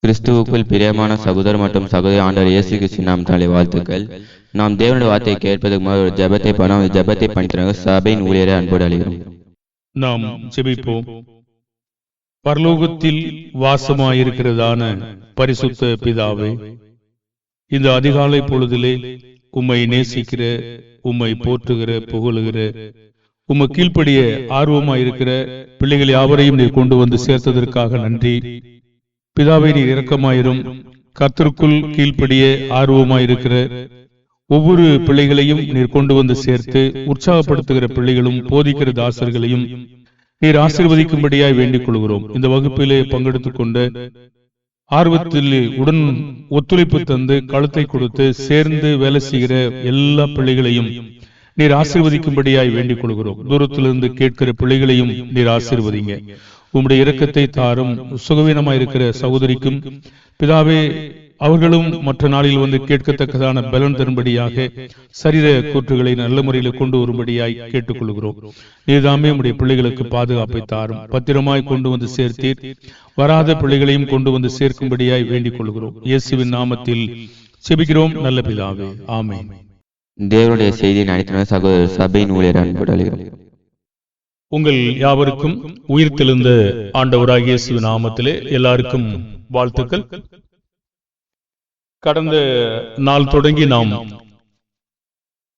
கிறிஸ்துவுக்குள் பிரியமான சகோதரர் மற்றும் சகோதரி ஆண்டவர் இயேசு கிறிஸ்து நாமத்தினாலே வாழ்த்துக்கள். நாம் தேவனுடைய வார்த்தையை கேட்பதற்கு முதல் ஒரு ஜெபத்தை பண்ணோம். ஜெபத்தை பண்ணித்தராங்க சபையின் ஊழியரை அன்போடு அழைக்கிறோம். நாம் ஜெபிப்போம். பரலோகத்தில் வாசமாயிருக்கிறதான பரிசுத்த பிதாவே, இந்த அதிகாலை பொழுதிலே உம்மை நேசிக்கிற, உம்மை போற்றுகிற, புகழுகிற, உம்மை கீழ்ப்படிய ஆர்வமாயிருக்கிற பிள்ளைகள் யாவரையும் நீர் கொண்டு வந்து சேர்த்ததற்காக நன்றி. பிதாவை நீர் இரக்கமாயிரும். கர்த்தருக்குள் கீழ்ப்படிய ஆர்வமாயிருக்கிற ஒவ்வொரு பிள்ளைகளையும் நீர் கொண்டு வந்து சேர்த்து உற்சாகப்படுத்துகிற பிள்ளைகளும் போதிக்கிற தாசர்களையும் நீர் ஆசீர்வதிக்கும்படியாய் வேண்டிக் கொள்கிறோம். இந்த வகுப்பிலே பங்கெடுத்துக் கொண்ட ஆர்வத்தில் உடன் ஒத்துழைப்பு தந்து கழுத்தை கொடுத்து சேர்ந்து வேலை செய்கிற எல்லா பிள்ளைகளையும் நீர் ஆசீர்வதிக்கும்படியாய் வேண்டிக் கொள்கிறோம். தூரத்திலிருந்து கேட்கிற பிள்ளைகளையும் நீர் ஆசீர்வதிங்க. உம்முடைய இரக்கத்தை தாரும். சுகவீனமாயிருக்கிற சகோதரிக்கும் பிதாவே, அவர்களும் மற்ற நாளில் வந்து கேட்கத்தக்கதான பலன் தரும்படியாக சரீர கூற்றுகளை நல்ல முறையில் கொண்டு வரும்படியாய் கேட்டுக்கொள்கிறோம். நீதாமே உடைய பிள்ளைகளுக்கு பாதுகாப்பை தாரும். பத்திரமாய் கொண்டு வந்து சேர்த்தீர். வராத பிள்ளைகளையும் கொண்டு வந்து சேர்க்கும்படியாய் வேண்டிக் கொள்கிறோம். இயேசுவின் நாமத்தில் செபிக்கிறோம் நல்ல பிதாவே, ஆமென். தேவனுடைய செய்தியை அனைத்து சகோதரர் சபையின் ஊழியரை அன்போடு அழைக்கிறோம். உங்கள் யாவருக்கும் உயிர்த்தெழுந்த ஆண்டவராகிய இயேசுவின் நாமத்திலே எல்லாருக்கும் வாழ்த்துக்கள். கடந்த நாள் தொடங்கி நாம்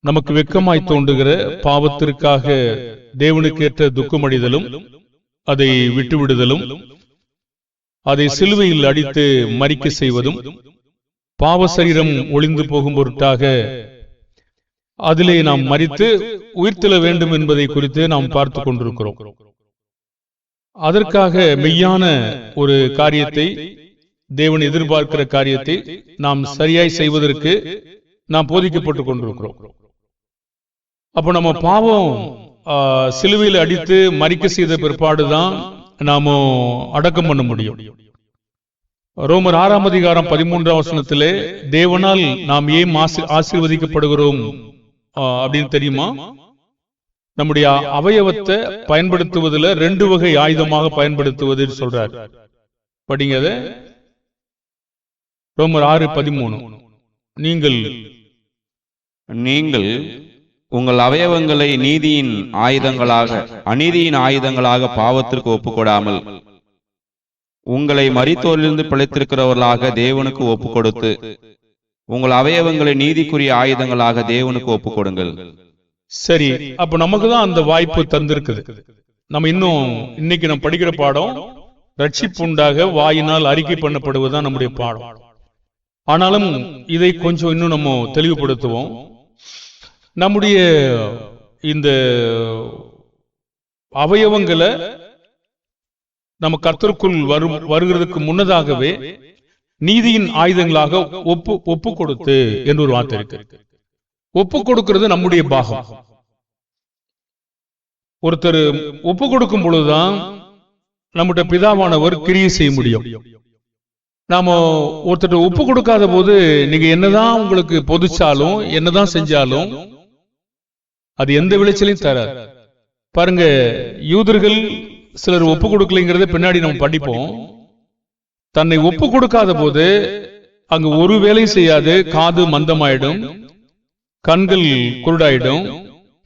நமக்கு வெட்கமாய் தோன்றுகிற பாவத்திற்காக தேவனுக்கேற்ற துக்கமடைதலும், அதை விட்டுவிடுதலும், அதை சிலுவையில் அடித்து மரிக்க செய்வதும், பாவ சரீரம் ஒளிந்து போகும் பொருட்டாக அதிலே நாம் மரித்து உயிர்த்தெழ வேண்டும் என்பதை குறித்து நாம் பார்த்து கொண்டிருக்கிறோம். அதற்காக மெய்யான ஒரு காரியத்தை, தேவன் எதிர்பார்க்கிற காரியத்தை நாம் சரியாய் செய்வதற்கு நாம் போதிக்கப்பட்டுக் கொண்டிருக்கிறோம். அப்ப நம்ம பாவம் சிலுவையில் அடித்து மரிக்க செய்த பிற்பாடுதான் நாம அடக்கம் பண்ண முடியும். ரோமர் 6ஆம் அதிகாரம் 13ஆம் வசனத்திலே தேவனால் நாம் ஏன் ஆசீர்வதிக்கப்படுகிறோம் அப்படின்னு தெரியுமா? நம்முடைய அவயவத்தை பயன்படுத்துவதில் 2 வகை ஆயுதமாக பயன்படுத்துவது சொல்றார். படிங்க அதை. ரோமர் 6:13. நீங்கள் உங்கள் அவயவங்களை நீதியின் ஆயுதங்களாக அநீதியின் ஆயுதங்களாக பாவத்திற்கு ஒப்புக்கொடாமல் உங்களை மரித்தோரிலிருந்து பிழைத்திருக்கிறவர்களாக தேவனுக்கு ஒப்பு கொடுத்து உங்கள் அவயவங்களை நீதிக்குரிய ஆயுதங்களாக தேவனுக்கு ஒப்பு கொடுங்கள். சரி, அப்ப நமக்கு தான் அந்த வாய்ப்பு தந்திருக்குது. நம்ம இன்னைக்கு நம்ம படிக்கிற பாடம் ரட்சிப்பு உண்டாக வாயினால் அறிக்கை பண்ணப்படுவதுதான் நம்முடைய பாடம். ஆனாலும் இதை கொஞ்சம் இன்னும் நம்ம தெளிவுபடுத்துவோம். நம்முடைய இந்த அவயவங்களை நம்ம கர்த்தருக்குள் வருகிறதுக்கு முன்னதாகவே நீதியின் ஆயுதங்களாக ஒப்பு கொடுத்து என்று ஒரு வார்த்தை இருக்கு. ஒப்பு கொடுக்கிறது நம்முடைய பாகம். ஒருத்தர் ஒப்பு கொடுக்கும் பொழுதுதான் நம்முடைய பிதாவானவர் கிரியை செய்ய முடியும். நாம ஒருத்தர் ஒப்பு கொடுக்காத போது நீங்க என்னதான் உங்களுக்கு பொதுச்சாலும் என்னதான் செஞ்சாலும் அது எந்த விளைச்சலையும் தராது. பாருங்க, யூதர்கள் சிலர் ஒப்பு கொடுக்கலைங்கிறத பின்னாடி நம்ம படிப்போம். தன்னை ஒப்பு கொடுக்காத போது அங்கு ஒரு வேலை செய்யாது. காது மந்தமாயிடும், கண்கள் குருடாயிடும்,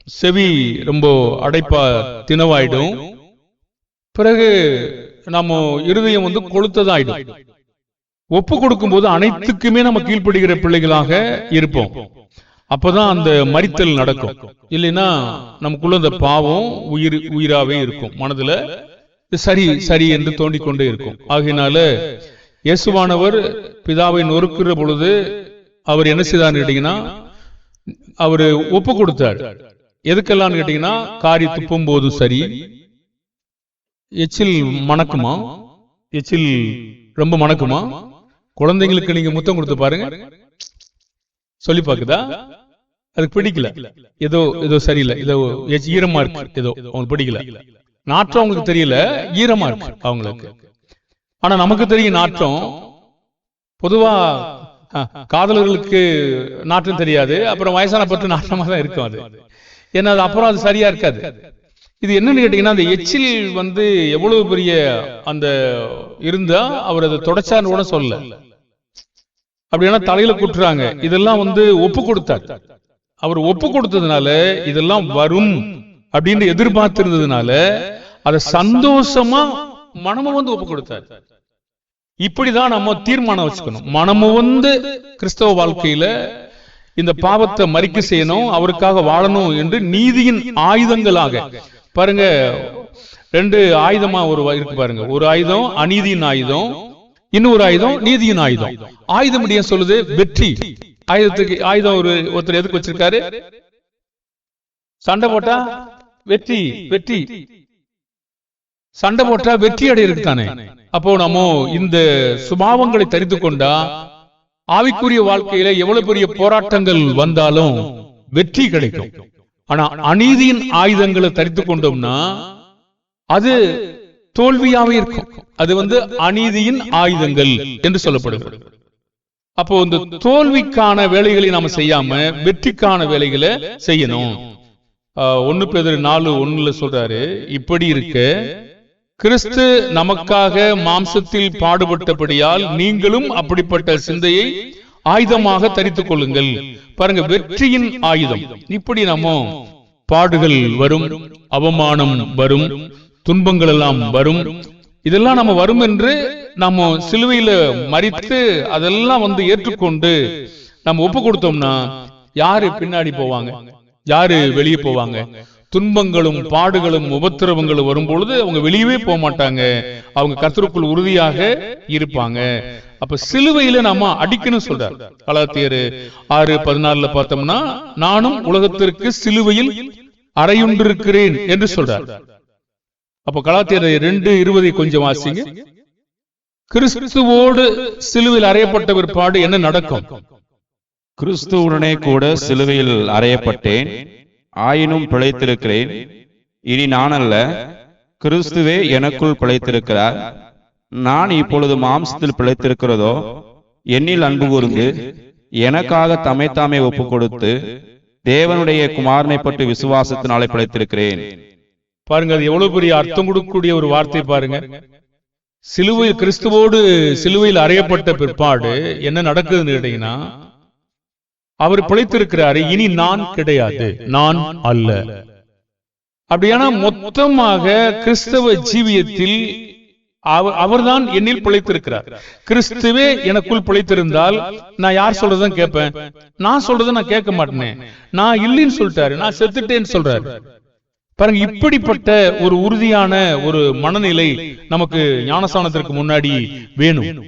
செவி ரொம்ப அடைப்பா தினவாயிடும், பிறகு நம்ம இருதயம் கொளுத்ததாயிடும். ஒப்பு கொடுக்கும் போது அனைத்துக்குமே நம்ம கீழ்ப்படுகிற பிள்ளைகளாக இருப்போம். அப்பதான் அந்த மரித்தல் நடக்கும். இல்லைன்னா நமக்குள்ள அந்த பாவம் உயிராவே இருக்கும். மனதுல சரி சரி என்று தோண்டிக் கொண்டே இருக்கும். ஆகையினால இயேசுவானவர் பிதாவை நொறுக்கிற பொழுது அவர் என்ன செய்தார்னு கேட்டீங்கன்னா, அவரு ஒப்பு கொடுத்தார். எதுக்கெல்லாம் கேட்டீங்கன்னா, காரி துப்பும் போது சரி, எச்சில் மணக்குமா, எச்சில் ரொம்ப மணக்குமா, குழந்தைங்களுக்கு நீங்க முத்தம் கொடுத்து பாருங்க, சொல்லி பாக்குதா, அதுக்கு பிடிக்கல, ஏதோ சரியில்லை, ஏதோ ஈரமா இருக்கு, ஏதோ அவங்களுக்கு பிடிக்கல. நாற்றம் அவங்களுக்கு தெரியல, ஈரமா இருக்கு அவங்களுக்கு. ஆனா நமக்கு தெரியும் நாற்றம். பொதுவா காதலர்களுக்கு நாற்றம் தெரியாது, அப்புறம் வயசான பட்டு நாற்றமா தான் இருக்கும் அது. ஏன்னா அது அப்புறம் அது சரியா இருக்காது. இது என்னன்னு கேட்டீங்கன்னா, அந்த எச்சில் எவ்வளவு பெரிய அந்த இருந்தா அவர் அதை தொடச்சான்னு கூட சொல்ல, அப்படின்னா தலையில குட்டுறாங்க. இதெல்லாம் ஒப்பு கொடுத்தார். அவர் ஒப்பு கொடுத்ததுனால இதெல்லாம் வரும் அப்படின்னு எதிர்பார்த்திருந்ததுனால அதை சந்தோஷமா மனமும் ஒப்பு கொடுத்தார். இப்படிதான் நம்ம தீர்மானம் வச்சுக்கணும். மனமும் கிறிஸ்தவ வாழ்க்கையில இந்த பாவத்தை மறிக்க செய்யணும், அவருக்காக வாழணும் என்று நீதியின் ஆயுதங்களாக பாருங்க. 2 ஆயுதமா இருக்கு பாருங்க. ஒரு ஆயுதம் அநீதியின் ஆயுதம், இன்னொரு ஆயுதம் நீதியின் ஆயுதம். ஆயுதம் முடியும் சொல்லுது வெற்றி. ஆயுதம் ஒருத்தர் எதுக்கு வச்சிருக்காரு? சண்டை போட்டா வெற்றி, வெற்றி. சண்டை போட்டா வெற்றி அடையிருக்கு தானே. அப்போ நம்ம இந்த சுபாவங்களை தரித்து கொண்டா ஆவிக்குரிய வாழ்க்கையில எவ்வளவு பெரிய போராட்டங்கள் வந்தாலும் வெற்றி கிடைக்கும். ஆனா அநீதியின் ஆயுதங்களை தரித்து கொண்டோம்னா அது தோல்வியாவே இருக்கும். அது அநீதியின் ஆயுதங்கள் என்று சொல்லப்படுகிறது. அப்போ இந்த தோல்விக்கான வேலைகளை நாம செய்யாம வெற்றிக்கான வேலைகளை செய்யணும். 1 பேதுரு 4:1 சொல்றாரு, இப்படி இருக்க கிறிஸ்து நமக்காக மாம்சத்தில் பாடுபட்டபடியால் நீங்களும் அப்படிப்பட்ட சிந்தையை ஆயுதமாக தரித்துக் கொள்ளுங்கள். பாருங்க, வெற்றியின் ஆயுதம். இப்படி நம்ம பாடுகள் வரும், அவமானம் வரும், துன்பங்கள் எல்லாம் வரும். இதெல்லாம் நம்ம வரும் என்று நம்ம சிலுவையில மரித்து அதெல்லாம் ஏற்றுக்கொண்டு நம்ம ஒப்பு கொடுத்தோம்னா யாரு பின்னாடி போவாங்க? யாரு வெளியே போவாங்க? துன்பங்களும் பாடுகளும் உபத்திரவங்களும் வரும்பொழுது அவங்க வெளியவே போக மாட்டாங்க. அவங்க கர்த்தருக்குள் உறுதியாக இருப்பாங்க. அப்ப சிலுவையில நாம அடிக்கணும் சொல்றார். கலாத்தியர் 6:14 பார்த்தோம்னா, நானும் உலகத்திற்கு சிலுவையில் அறையுண்டிருக்கிறேன் என்று சொல்றார். அப்ப கலாத்தியர் 2:20 கொஞ்சம் வாசிங்க. கிறிஸ்துவோடு சிலுவையில் அறையப்பட்ட பிற்பாடு என்ன நடக்கும்? கிறிஸ்துவுடனே கூட சிலுவையில் அறையப்பட்டேன், ஆயினும் பிழைத்திருக்கிறேன். இனி நான் அல்ல, கிறிஸ்துவே எனக்குள் பிழைத்திருக்கிறார். நான் இப்பொழுது மாம்சத்தில் பிழைத்திருக்கிறதோ என்னில் அன்பு கூர்ந்து எனக்காக தம்மைத்தாமே ஒப்பு கொடுத்து தேவனுடைய குமாரனை பற்றி விசுவாசத்தினாலே பிழைத்திருக்கிறேன். பாருங்க, அது எவ்வளவு பெரிய அர்த்தம் கொடுக்கக்கூடிய ஒரு வார்த்தை பாருங்க. சிலுவையில் கிறிஸ்துவோடு சிலுவையில் அறையப்பட்ட பிற்பாடு என்ன நடக்குதுன்னு கேட்டீங்கன்னா, அவர் பிழைத்திருக்கிறாரு. இனி நான் கிடையாது, நான் அல்ல. அப்படியானா மொத்தமாக கிறிஸ்தவ ஜீவியத்தில் அவர்தான் என்னில் பிழைத்திருக்கிறார். கிறிஸ்துவே எனக்குள் பிழைத்திருந்தால் நான் யார் சொல்றதுதான் கேட்பேன்? நான் சொல்றதை நான் கேட்க மாட்டேன். நான் இல்லைன்னு சொல்லிட்டாரு, நான் செத்துட்டேன்னு சொல்றாரு. பாருங்க, இப்படிப்பட்ட ஒரு உறுதியான ஒரு மனநிலை நமக்கு ஞானஸ்நானத்திற்கு முன்னாடி வேணும்.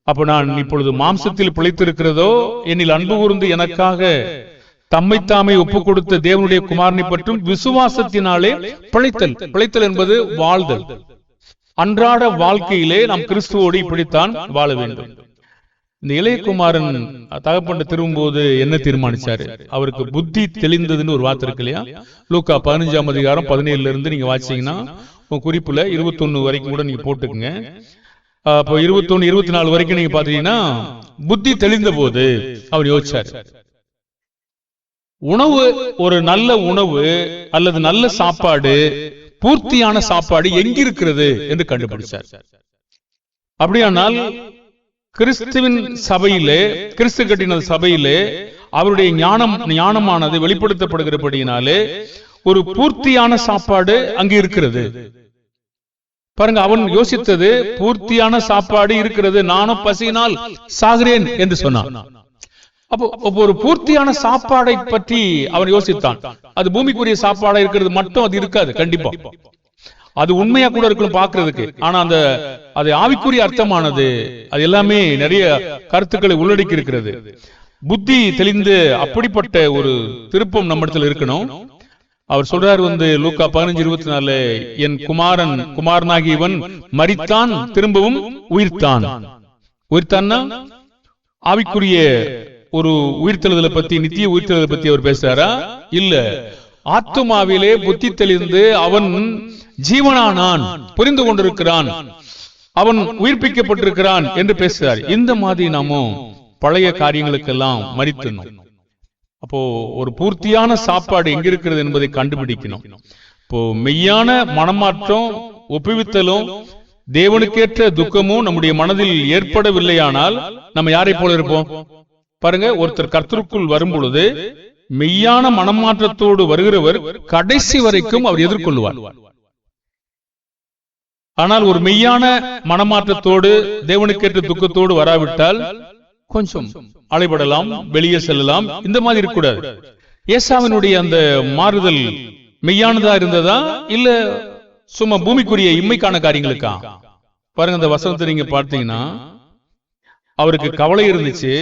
அப்ப நான் இப்பொழுது மாம்சத்தில் பிழைத்திருக்கிறதோ என்னில் அன்பு கூர்ந்து எனக்காக தம்மைத்தாமே ஒப்பு கொடுத்த தேவனுடைய குமாரனை பற்றும் விசுவாசத்தினாலே பிழைத்தல். பிழைத்தல் என்பது வாழ்தல். அன்றாட வாழ்க்கையிலே நாம் கிறிஸ்துவோடு இப்படித்தான் வாழ வேண்டும். இந்த இளையகுமாரன் தகப்பன் திரும்பும்போது என்ன தீர்மானிச்சாரு? அவருக்கு புத்தி தெளிந்ததுன்னு ஒரு வார்த்தை இருக்கு இல்லையா? லூக்கா 15:17 நீங்க வாசிச்சீங்கன்னா உங்க குறிப்புல 21 வரைக்கும் கூட நீங்க போட்டுக்குங்க. அப்போ 21, 24 வரைக்கும் நீங்க பாத்தீங்கன்னா, புத்தி தெளிந்த போது அவர் யோசிச்சாரு, உணவு, ஒரு நல்ல உணவு அல்லது நல்ல சாப்பாடு, பூர்த்தியான சாப்பாடு எங்கிருக்கிறது என்று கண்டுபிடிச்சார். அப்படியானால் கிறிஸ்துவின் சபையிலே, கிறிஸ்து கட்டின சபையிலே அவருடைய ஞானமானது வெளிப்படுத்தப்படுகிறபடியினாலே ஒரு பூர்த்தியான சாப்பாடு அங்கு இருக்கிறது. பாருங்க, அவன் யோசித்தது பூர்த்தியான சாப்பாடு இருக்கிறது, நானும் பசியினால் சாகிறேன் என்று சொன்னான். அப்போ ஒரு பூர்த்தியான சாப்பாடை பற்றி அவன் யோசித்தான். அது பூமிக்குரிய சாப்பாடா இருக்கிறது மட்டும் அது இருக்காது, கண்டிப்பா அது உண்மையா கூட இருக்கணும் பாக்குறதுக்கு. ஆனா அது ஆவிக்குரிய அர்த்தமானது, அது எல்லாமே நிறைய கருத்துக்களை உள்ளடக்கி இருக்கிறது. புத்தி தெளிந்து அப்படிப்பட்ட ஒரு திருப்பம் நம்ம இடத்துல இருக்கணும். அவர் சொல்றாரு லூக்கா 15:24, என் குமாரனாகி இவன் மரித்தான், திரும்பவும் உயிர்த்தான். உயிர்த்தான்னா ஆவிக்குரிய ஒரு உயிர்த்தெழுதலை பத்தி, நித்திய உயிர்த்தெழுதலை பத்தி அவர் பேசுறாரா? இல்ல, ஆத்துமாவிலே புத்தி தெளிந்து அவன் ஜீவனானான், புரிந்து கொண்டிருக்கிறான், அவன் உயிர்ப்பிக்கப்பட்டிருக்கிறான் என்று பேசுறார். இந்த மாதிரி நாம பழைய காரியங்களுக்கெல்லாம் மரித்தணும். அப்போ ஒரு பூர்த்தியான சாப்பாடு எங்க இருக்கிறது என்பதை கண்டுபிடிக்கணும். இப்போ மெய்யான மனமாற்றம் ஒப்புவித்தலும் தேவனுக்கேற்ற துக்கமும் நம்முடைய மனதில் ஏற்படவில்லையானால் நம்ம யாரை போல இருப்போம் பாருங்க. ஒருத்தர் கர்த்தருக்குள் வரும் பொழுது மெய்யான மனமாற்றத்தோடு வருகிறவர் கடைசி வரைக்கும் அவர் எதிர்கொள்வார். ஆனால் ஒரு மெய்யான மனமாற்றத்தோடு தேவனுக்கேற்ற துக்கத்தோடு வராவிட்டால் கொஞ்சம் அலைபடலாம், வெளியே செல்லலாம், இந்த மாதிரி இருக்கக்கூடாது. ஏசாவினுடைய அந்த மாறுதல் மெய்யானதா இருந்ததா இல்ல சும்மா பூமிக்குரிய இம்மைக்கான காரியங்களுக்கா? பாருங்க, அந்த வசனத்தை நீங்க பார்த்தீங்கன்னா அவருக்கு கவலை இருந்துச்சு,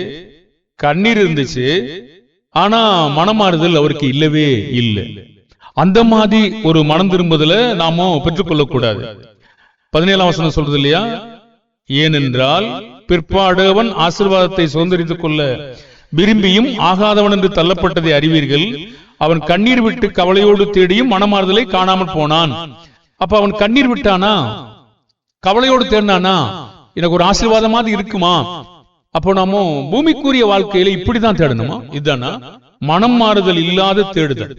கண்ணீர் இருந்துச்சு, ஆனா மனமாறுதல் அவருக்கு இல்லவே இல்லை. அந்த மாதிரி ஒரு மனம் திரும்புதல நாம பெற்றுக்கொள்ளக்கூடாது. 17ஆம் வசனம் சொல்றது இல்லையா, ஏனென்றால் பிற்பாடு அவன் ஆசீர்வாதத்தை சுதந்திரித்துக் கொள்ள விரும்பியும் ஆகாதவன் என்று தள்ளப்பட்டதை அறிவீர்கள். அவன் கண்ணீர் விட்டு கவலையோடு தேடியும் மனமாறுதலை காணாமல் போனான். அப்ப அவன் கண்ணீர் விட்டானா, கவலையோடு தேடினானா, எனக்கு ஒரு ஆசீர்வாதமாவது இருக்குமா? அப்போ நாம பூமிக்குரிய வாழ்க்கையில இப்படிதான் தேடணுமா? இதுதானா மனம் மாறுதல் இல்லாத தேடுதல்?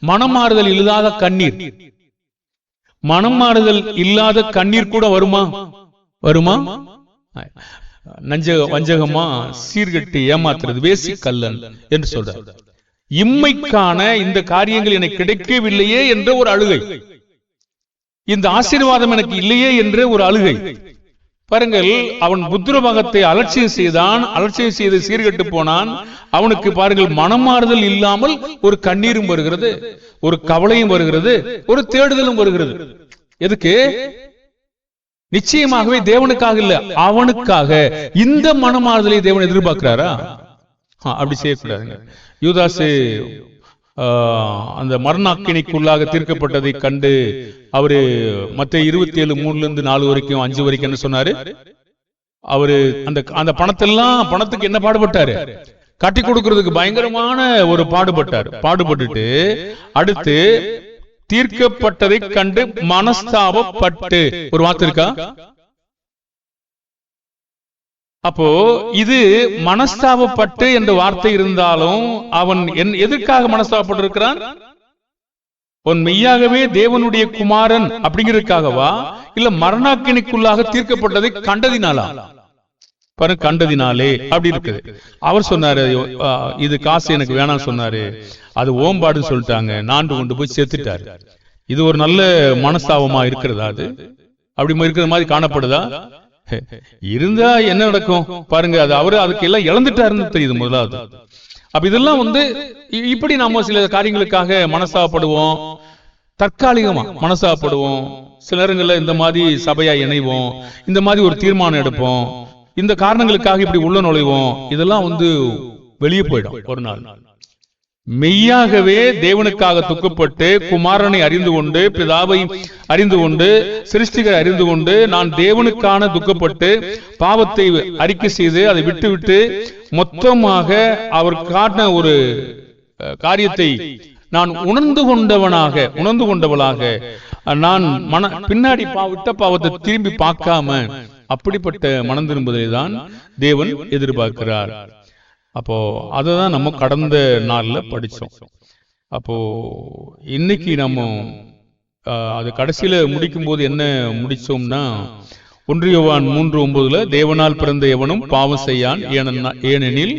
மனம் மாறுதல் இல்லாத கண்ணீர், மனம் மாறுதல் இல்லாத கண்ணீர் கூட வருமா? வருமா? வஞ்சகமா, சீர்கட்டி ஏமாத்துறது, வேசி கல்லன் என்று சொல்றார். இம்மைக்கான இந்த காரியங்கள் எனக்கு கிடைக்கவில்லையே என்ற ஒரு அழுகை, இந்த ஆசீர்வாதம் எனக்கு இல்லையே என்ற ஒரு அழுகை. பாருங்கள், அவன் புத்திரபாகத்தை அலட்சியம் செய்தான், அலட்சியம் செய்து சீர்கட்டு போனான். அவனுக்கு பாருங்கள், மனமாறுதல் இல்லாமல் ஒரு கண்ணீரும் வருகிறது, ஒரு கவலையும் வருகிறது, ஒரு தேடுதலும் வருகிறது. எதுக்கு? நிச்சயமாகவே தேவனுக்காக இல்ல, அவனுக்காக. இந்த மனமாறுதலை தேவன் எதிர்பார்க்கிறாரா? அப்படி செய்யக்கூடாதுங்க. யூதாசு அந்த மரணாக்கினைக்குள்ளாக தீர்க்கப்பட்டதை கண்டு அவரு மத்தேயு 27:3-4 வரைக்கும் 5 வரைக்கும் என்ன சொன்னாரு? அவரு அந்த பணத்துக்கு என்ன பாடுபட்டாரு? கட்டி கொடுக்கிறதுக்கு பயங்கரமான ஒரு பாடுபட்டுட்டு அடுத்து தீர்க்கப்பட்டதை கண்டு மனஸ்தாபப்பட்டு, ஒரு வார்த்தை இருக்கா? அப்போ இது மனஸ்தாபப்பட்டு என்ற வார்த்தை இருந்தாலும் அவன் எதற்காக மனஸ்தாபப்பட்டிருக்கிறான்? அவன் மெய்யாகவே தேவனுடைய குமாரன் அப்படிங்கிறதுக்காகவா, இல்ல மரணாக்கினைக்குள்ளாக தீர்க்கப்பட்டதை கண்டதினாலா? பாருங்க, கண்டதினாலே அப்படி இருக்குது. அவர் சொன்னாரு, இது காசு எனக்கு வேணாம் சொன்னாரு, அது ஓம்பாடுன்னு சொல்லிட்டாங்க, நான்கு கொண்டு போய் சேர்த்துட்டாரு. இது ஒரு நல்ல மனஸ்தாபமா இருக்கிறதா? அது அப்படி இருக்கிற மாதிரி காணப்படுதா? இருந்தா என்ன நடக்கும் பாருங்க. அது அவரு அதுக்கு எல்லாம் இழந்துட்டாருன்னு தெரியுது முதலாவது. அப்ப இதெல்லாம் இப்படி நாம சில காரியங்களுக்காக மனஸ்தாபப்படுவோம், தற்காலிகமா மனஸ்தாபப்படுவோம். சில நேரங்கள்ல இந்த மாதிரி சபையா இணைவோம், இந்த மாதிரி ஒரு தீர்மானம் எடுப்போம், இந்த காரணங்களுக்காக இப்படி உள்ள நுழைவோம். இதெல்லாம் வெளியே போயிடும் ஒரு நாள். மெய்யாகவே தேவனுக்காக துக்கப்பட்டு குமாரனை அறிந்து கொண்டு, பிதாவை அறிந்து கொண்டு, சிருஷ்டிகரை அறிந்து கொண்டு, நான் தேவனுக்கான துக்கப்பட்டு பாவத்தை அறிக்கை செய்து அதை விட்டு மொத்தமாக அவர் காட்டின ஒரு காரியத்தை நான் உணர்ந்து கொண்டவளாக நான் பின்னாடி விட்ட பாவத்தை திரும்பி பார்க்காம அப்படிப்பட்ட மனம் திரும்புதலை தான் தேவன் எதிர்பார்க்கிறார். அப்போ அததான் நம்ம கடந்த நாள்ல படிச்சோம். அப்போ இன்னைக்கு நம்ம அது கடைசியில முடிக்கும் போது என்ன முடிச்சோம்னா, 1 யோவான் 3:9 தேவனால் பிறந்த எவனும் பாவம் செய்யான், ஏனெனில்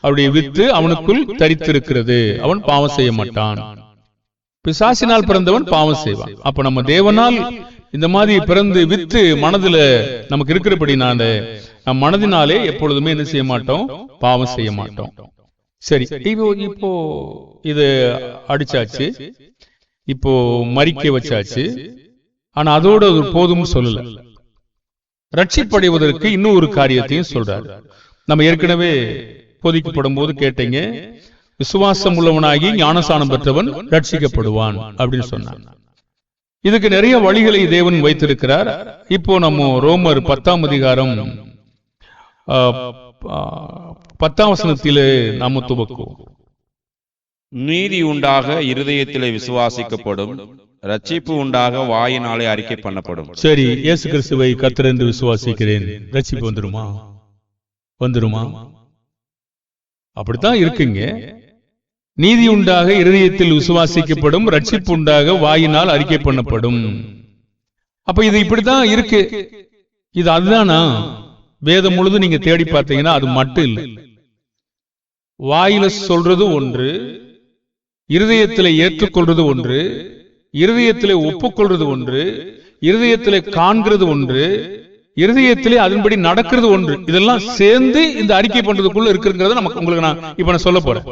அவருடைய வித்து அவனுக்குள் தரித்திருக்கிறது, அவன் பாவம் செய்ய மாட்டான். பிசாசினால் பிறந்தவன் பாவம் செய்வான். அப்ப நம்ம தேவனால் இந்த மாதிரி பிறந்து வித்து மனதுல நமக்கு இருக்கிறபடினால நம் மனதினாலே எப்பொழுதுமே என்ன செய்ய மாட்டோம்? பாவம் செய்ய மாட்டோம். சரி, இப்போ இது அடிச்சாச்சு, இப்போ மறிக்க வச்சாச்சு. ஆனா அதோட போதும் சொல்லல. ரட்சிப்படைவதற்கு இன்னும் ஒரு காரியத்தையும் சொல்றாரு. நம்ம ஏற்கனவே போதிக்கப்படும் போது கேட்டீங்க, விசுவாசம் உள்ளவனாகி ஞானசானம் பெற்றவன் ரட்சிக்கப்படுவான் அப்படின்னு சொன்னான். இதுக்கு நிறைய வழிகளை தேவன் வைத்திருக்கிறார். இப்போ நம்ம ரோமர் 10ஆம் அதிகாரம் 10ஆம் வசனத்திலே நாம துவக்குவோம். நீதி உண்டாக இருதயத்திலே விசுவாசிக்கப்படும், ரட்சிப்பு உண்டாக வாயினாலே அறிக்கை பண்ணப்படும். சரி, இயேசு கிறிஸ்துவை கர்த்தர் என்று விசுவாசிக்கிறேன், ரட்சிப்பு வந்துருமா? அப்படித்தான் இருக்குங்க. நீதி உண்டாக இருதயத்தில் விசுவாசிக்கப்படும், ரட்சிப்பு உண்டாக வாயினால் அறிக்கை பண்ணப்படும். அப்ப இது இப்படித்தான் இருக்கு. இது அதுதானா? வேதம் முழுதும் நீங்க தேடி பார்த்தீங்கன்னா அது மட்டும் இல்லை. வாயில சொல்றது ஒன்று, இருதயத்திலே ஏற்றுக்கொள்றது ஒன்று, இருதயத்திலே ஒப்புக்கொள்றது ஒன்று, இருதயத்திலே காண்கிறது ஒன்று, இருதயத்திலே அதன்படி நடக்கிறது ஒன்று. இதெல்லாம் சேர்ந்து இந்த அறிக்கை பண்றதுக்குள்ள இருக்குங்கிறத நமக்கு உங்களுக்கு நான் சொல்ல போறேன்.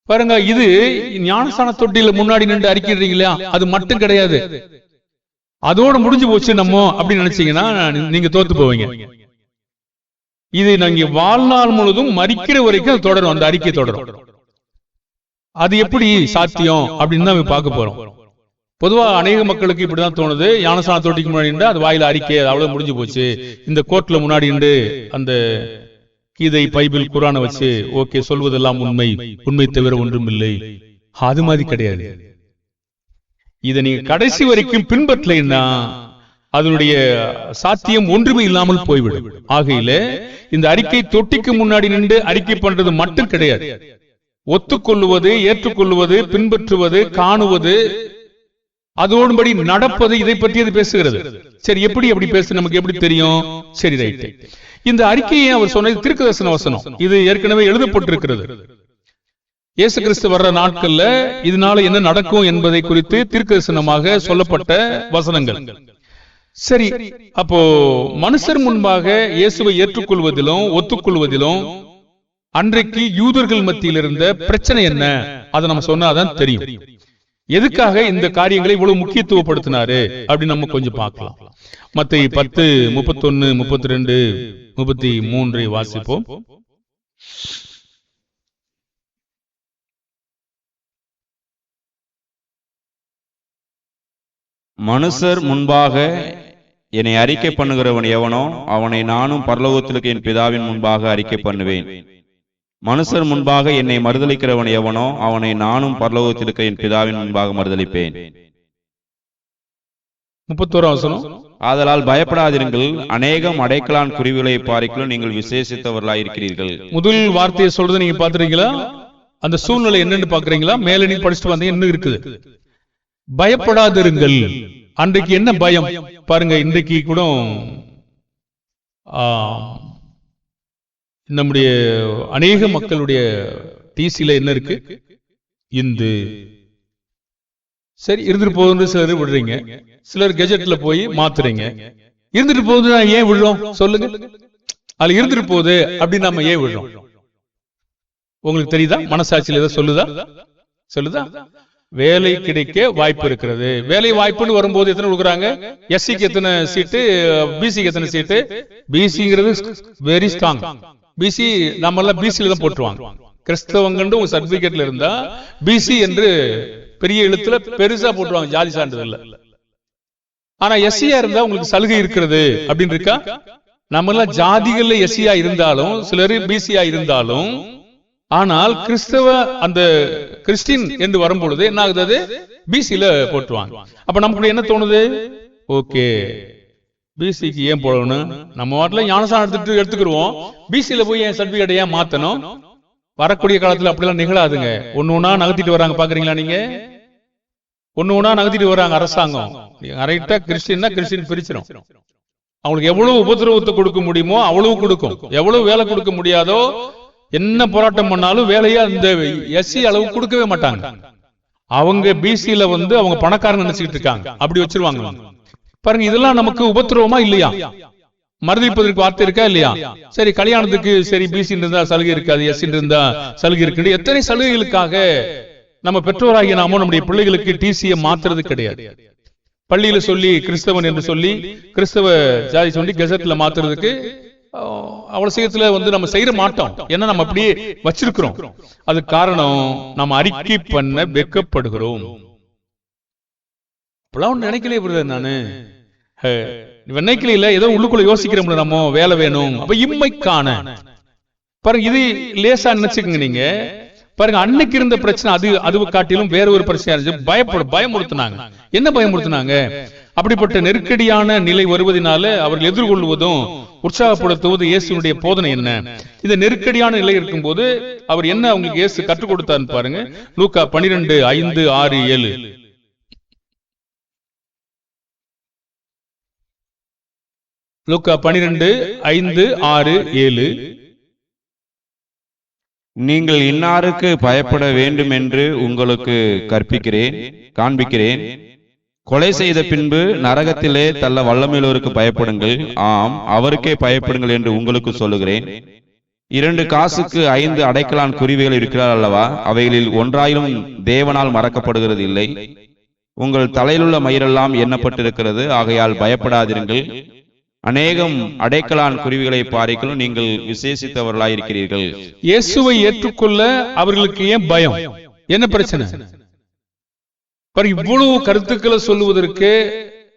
பாருங்க, இது ஞானஸ்நான தொட்டியில முன்னாடி நின்று அறிக்கிறீங்களா, அது மட்டும் கிடையாது. அதோட முடிஞ்சு போச்சு நம்ம அப்படின்னு நினைச்சீங்கன்னா நீங்க தோத்து போவீங்க. இது நீங்க வாழ்நாள் முழுதும் மரிக்கிற வரைக்கும் தொடரும், அந்த அறிக்கை தொடரும். அது எப்படி சாத்தியம் அப்படின்னு தான் பார்க்க போறோம். பொதுவா அநேக மக்களுக்கு இப்படிதான் தோணுது, ஞானஸ்நான தொட்டிக்கு முன்னாடி அது வாயில அறிக்கை, அவ்வளவு முடிஞ்சு போச்சு. இந்த கோர்ட்ல முன்னாடி அந்த கீதை, பைபிள், குரானை வச்சு ஓகே சொல்வதெல்லாம் உண்மை, உண்மை தவிர ஒன்றும் இல்லை. அது மாதிரி கிடையாது. இதை நீங்க கடைசி வரைக்கும் பின்பற்றலைன்னா அதனுடைய சாத்தியம் ஒன்றுமே இல்லாமல் போய்விடும். ஆகையில இந்த அறிக்கை தொட்டிக்கு முன்னாடி நின்று அறிக்கை பண்றது மட்டும் கிடையாது. ஒத்துக்கொள்ளுவது, ஏற்றுக்கொள்ளுவது, பின்பற்றுவது, காணுவது, அதோடுபடி நடப்பது, இதை பற்றி அது பேசுகிறது. சரி, எப்படி அப்படி பேசு, நமக்கு எப்படி தெரியும்? சரி, ரைட். இந்த அறிக்கையை அவர் சொன்னது தீர்க்கதரிசன வசனம். இது ஏற்கனவே எழுதப்பட்டிருக்கிறது. இயேசு கிறிஸ்து வர்ற நாட்கள்ல இதனால என்ன நடக்கும் என்பதை குறித்து தீர்க்கதரிசனமாக சொல்லப்பட்ட வசனங்கள். சரி, அப்போ மனுஷர் முன்பாக இயேசுவை ஏற்றுக்கொள்வதிலும் ஒத்துக்கொள்வதிலும் அன்றைக்கு யூதர்கள் மத்தியில் இருந்த பிரச்சனை என்ன, அதை நம்ம சொன்னாதான் தெரியும். எதுக்காக இந்த காரியங்களை இவ்வளவு முக்கியத்துவப்படுத்தினாரு அப்படின்னு நம்ம கொஞ்சம் பார்க்கலாம். மத்தேயு 10, 31, 32, 33 வாசிப்போம். மனுஷர் முன்பாக என்னை அறிக்கை பண்ணுகிறவன் எவனோ அவனை நானும் பரலோகத்திற்கு என் பிதாவின் முன்பாக அறிக்கை பண்ணுவேன். மனுஷர் முன்பாக என்னை மறுதலிக்கிறவன் எவனோ அவனை நானும் பரலோகத்திற்கு என் பிதாவின் முன்பாக மறுதலிப்பேன். 31 வசனம். ஆதலால் பயப்படாதிருங்கள், அநேகம் அடைக்கலான் குருவிகளை பாரிக்கலும் நீங்கள் விசேஷித்தவர்களாய் இருக்கிறீர்கள். முதல் வார்த்தையை சொல்றது நீங்க பாத்துறீங்களா? அந்த சூழ்நிலை என்னன்னு பாக்குறீங்களா? மேல நீங்க படிச்சுட்டு வந்தீங்க, என்ன இருக்குது? பயப்படாதிருங்கள். அன்றைக்கு என்ன பயம் பாருங்க. இன்றைக்கு கூட நம்முடைய அநேக மக்களுடைய டிசில என்ன இருக்கு? இந்து. சரி, இருந்துட்டு போகுது. சிலர் விடுறீங்க, சிலர் கெஜெட்ல போய் மாத்துறீங்க. இருந்துட்டு போகுது, ஏன் விடுறோம் சொல்லுங்க? அதுல இருந்துட்டு போகுது அப்படின்னு நம்ம ஏன் விடுறோம்? உங்களுக்கு தெரியுதா? மனசாட்சியில் ஏதோ சொல்லுதா? வேலை கிடைக்க வாய்ப்பு இருக்கிறது. வேலை வாய்ப்புன்னு வரும்போது எத்தனை கொடுக்குறாங்க? எஸ்சிக்கு எத்தனை சீட்டு, பிசிக்கு எத்தனை சீட்டு? பிசிங்கிறது வெரி ஸ்ட்ராங். பிசி நம்ம எல்லாம் பிசில தான் போட்டுருவாங்க. கிறிஸ்தவங்க உங்க சர்டிபிகேட்ல இருந்தா பிசி என்று பெரிய எழுத்துல பெருசா போட்டுருவாங்க, ஜாதி சான்றிதழ்ல. ஆனா எஸ்சியா இருந்தா உங்களுக்கு சலுகை இருக்கிறது அப்படின்னு இருக்கா? நம்ம எல்லாம் ஜாதிகள்ல எஸ்சியா இருந்தாலும், சிலர் பிசியா இருந்தாலும், ஆனால் கிறிஸ்தவ அந்த கிறிஸ்டின் என்று வரும்பொழுது என்ன ஆகுது? பிசில போட்டுருவாங்க. அப்ப நமக்கு என்ன தோணுது? ஓகே, பிசிக்கு ஏன் போடணும்? நம்ம வாட்டில ஞானஸ்நானம் எடுத்துக்கிடுவோம். பிசில போய் என் சர்டிபிகேட் ஏன் மாத்தணும்? வரக்கூடிய காலத்துல அப்படிலாம் நிகழாதுங்க. ஒண்ணு நகர்த்திட்டு வராங்க, பாக்குறீங்களா? நீங்க ஒண்ணு நகர்த்திட்டு வராங்க அரசாங்கம். கரெக்டா கிறிஸ்டின்னா கிறிஸ்டின் பிரிச்சிடும். அவங்களுக்கு எவ்வளவு உபதிரவத்தை கொடுக்க முடியுமோ அவ்வளவு கொடுக்கும். எவ்வளவு வேலை கொடுக்க முடியாதோ, என்ன போராட்டம் பண்ணாலும் வேலையா இந்த எஸ்சி அளவு கொடுக்கவே மாட்டாங்க. அவங்க பிசில அவங்க பணக்காரங்க நினைச்சுக்கிட்டு இருக்காங்க, அப்படி வச்சிருவாங்க. பாருங்க, இதெல்லாம் நமக்கு உபத்திரவமா இல்லையா? மறுதளிப்பதற்கு வார்த்தை இருக்கா இல்லையா? சரி, கல்யாணத்துக்கு சரி பிசி இருந்தா சலுகை இருக்காது, எஸ்சி இருந்தா சலுகை இருக்கு. எத்தனை சலுகைகளுக்காக நம்ம பெற்றோராகிய நாமோ நம்முடைய பிள்ளைகளுக்கு டிசியை மாத்துறது கிடையாது. பள்ளியில சொல்லி கிறிஸ்தவன் என்று சொல்லி கிறிஸ்தவ ஜாதி சொல்லி கெசட்ல மாத்துறதுக்கு அவ்வளவு சீக்கிரத்துல நம்ம செய்ய மாட்டோம். ஏன்னா நம்ம அப்படியே வச்சிருக்கிறோம். அது காரணம், நம்ம அறிக்கை பண்ண வெட்கப்படுகிறோம். இப்பெல்லாம் நினைக்கலையே பிரதர், நானு நினைக்கல, ஏதோ உள்ளுக்குள்ள யோசிக்கிறோம்ல, நம்ம வேலை வேணும். அப்ப இம்மைக்கான பாருங்க, இது லேசா நினைச்சுக்கங்க நீங்க. பாருங்க, அன்னைக்கு இருந்த பிரச்சனை அது காட்டிலும் வேற ஒரு பிரச்சனை இருந்துச்சு. பயமுறுத்தினாங்க. என்ன பயமுறுத்தினாங்க? அப்படிப்பட்ட நெருக்கடியான நிலை வருவதனால அவர்கள் எதிர்கொள்வதும் உற்சாகப்படுத்துவது இயேசுனுடைய போதனை என்ன? இந்த நெருக்கடியான நிலை இருக்கும்போது அவர் என்ன அவங்களுக்கு இயேசு கற்றுக் கொடுத்தான்னு பாருங்க. லூக்கா 12:5-6-7. லூக்கா 12:5-6-7. நீங்கள் இன்னாருக்கு பயப்பட வேண்டும் என்று உங்களுக்கு காண்பிக்கிறேன். கொலை செய்த பின்பு நரகத்திலே தள்ள வல்லமையுள்ளவருக்கு பயப்படுங்கள், ஆம் அவருக்கே பயப்படுங்கள் என்று உங்களுக்கு சொல்லுகிறேன். 2 காசுக்கு 5 அடைக்கலான் குருவிகள் இருக்கிறார் அல்லவா? அவைகளில் ஒன்றாயிலும் தேவனால் மறக்கப்படுகிறது இல்லை. உங்கள் தலையிலுள்ள மயிரெல்லாம் எண்ணப்பட்டிருக்கிறது. ஆகையால் பயப்படாதிருங்கள். அநேகம் அடைக்கலான் குருவிகளை பாரிகளும் நீங்கள் விசேஷித்தவர்களாயிருக்கிறீர்கள். இயேசுவை ஏற்றுக்கொள்ள அவர்களுக்கு ஏன் பயம்? என்ன பிரச்சனை? இவ்வளவு கருத்துக்களை சொல்லுவதற்கு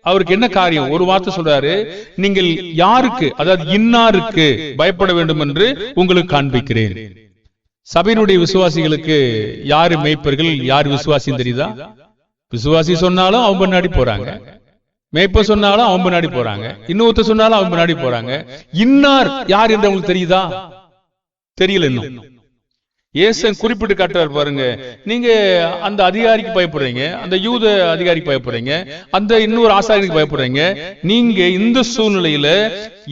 அவருக்கு என்ன காரியம்? ஒரு வார்த்தை சொல்றாரு, நீங்கள் யாருக்கு, அதாவது இன்னாருக்கு பயப்பட வேண்டும் என்று உங்களுக்கு காண்பிக்கிறேன். சபையினுடைய விசுவாசிகளுக்கு யாரு மேய்ப்பர்கள், யார் விசுவாசின்னு தெரியுதா? விசுவாசி சொன்னாலும் அவன் பின்னாடி போறாங்க, மேய்ப்ப சொன்னாலும் அவன் பின்னாடி போறாங்க, இன்னொருத்த சொன்னாலும் அவன் பின்னாடி போறாங்க. இன்னார் யார் என்று அவங்களுக்கு தெரியுதா? தெரியல. இன்னும் இயேசு குறிப்பிட்டு காட்டுறாரு பாருங்க. நீங்க அந்த அதிகாரிக்கு பயப்படுறீங்க, அந்த யூத அதிகாரிக்கு பயப்படுறீங்க, அந்த இன்னொரு ஆசாரியனுக்கு பயப்படுறீங்க. நீங்க இந்த சூழ்நிலையில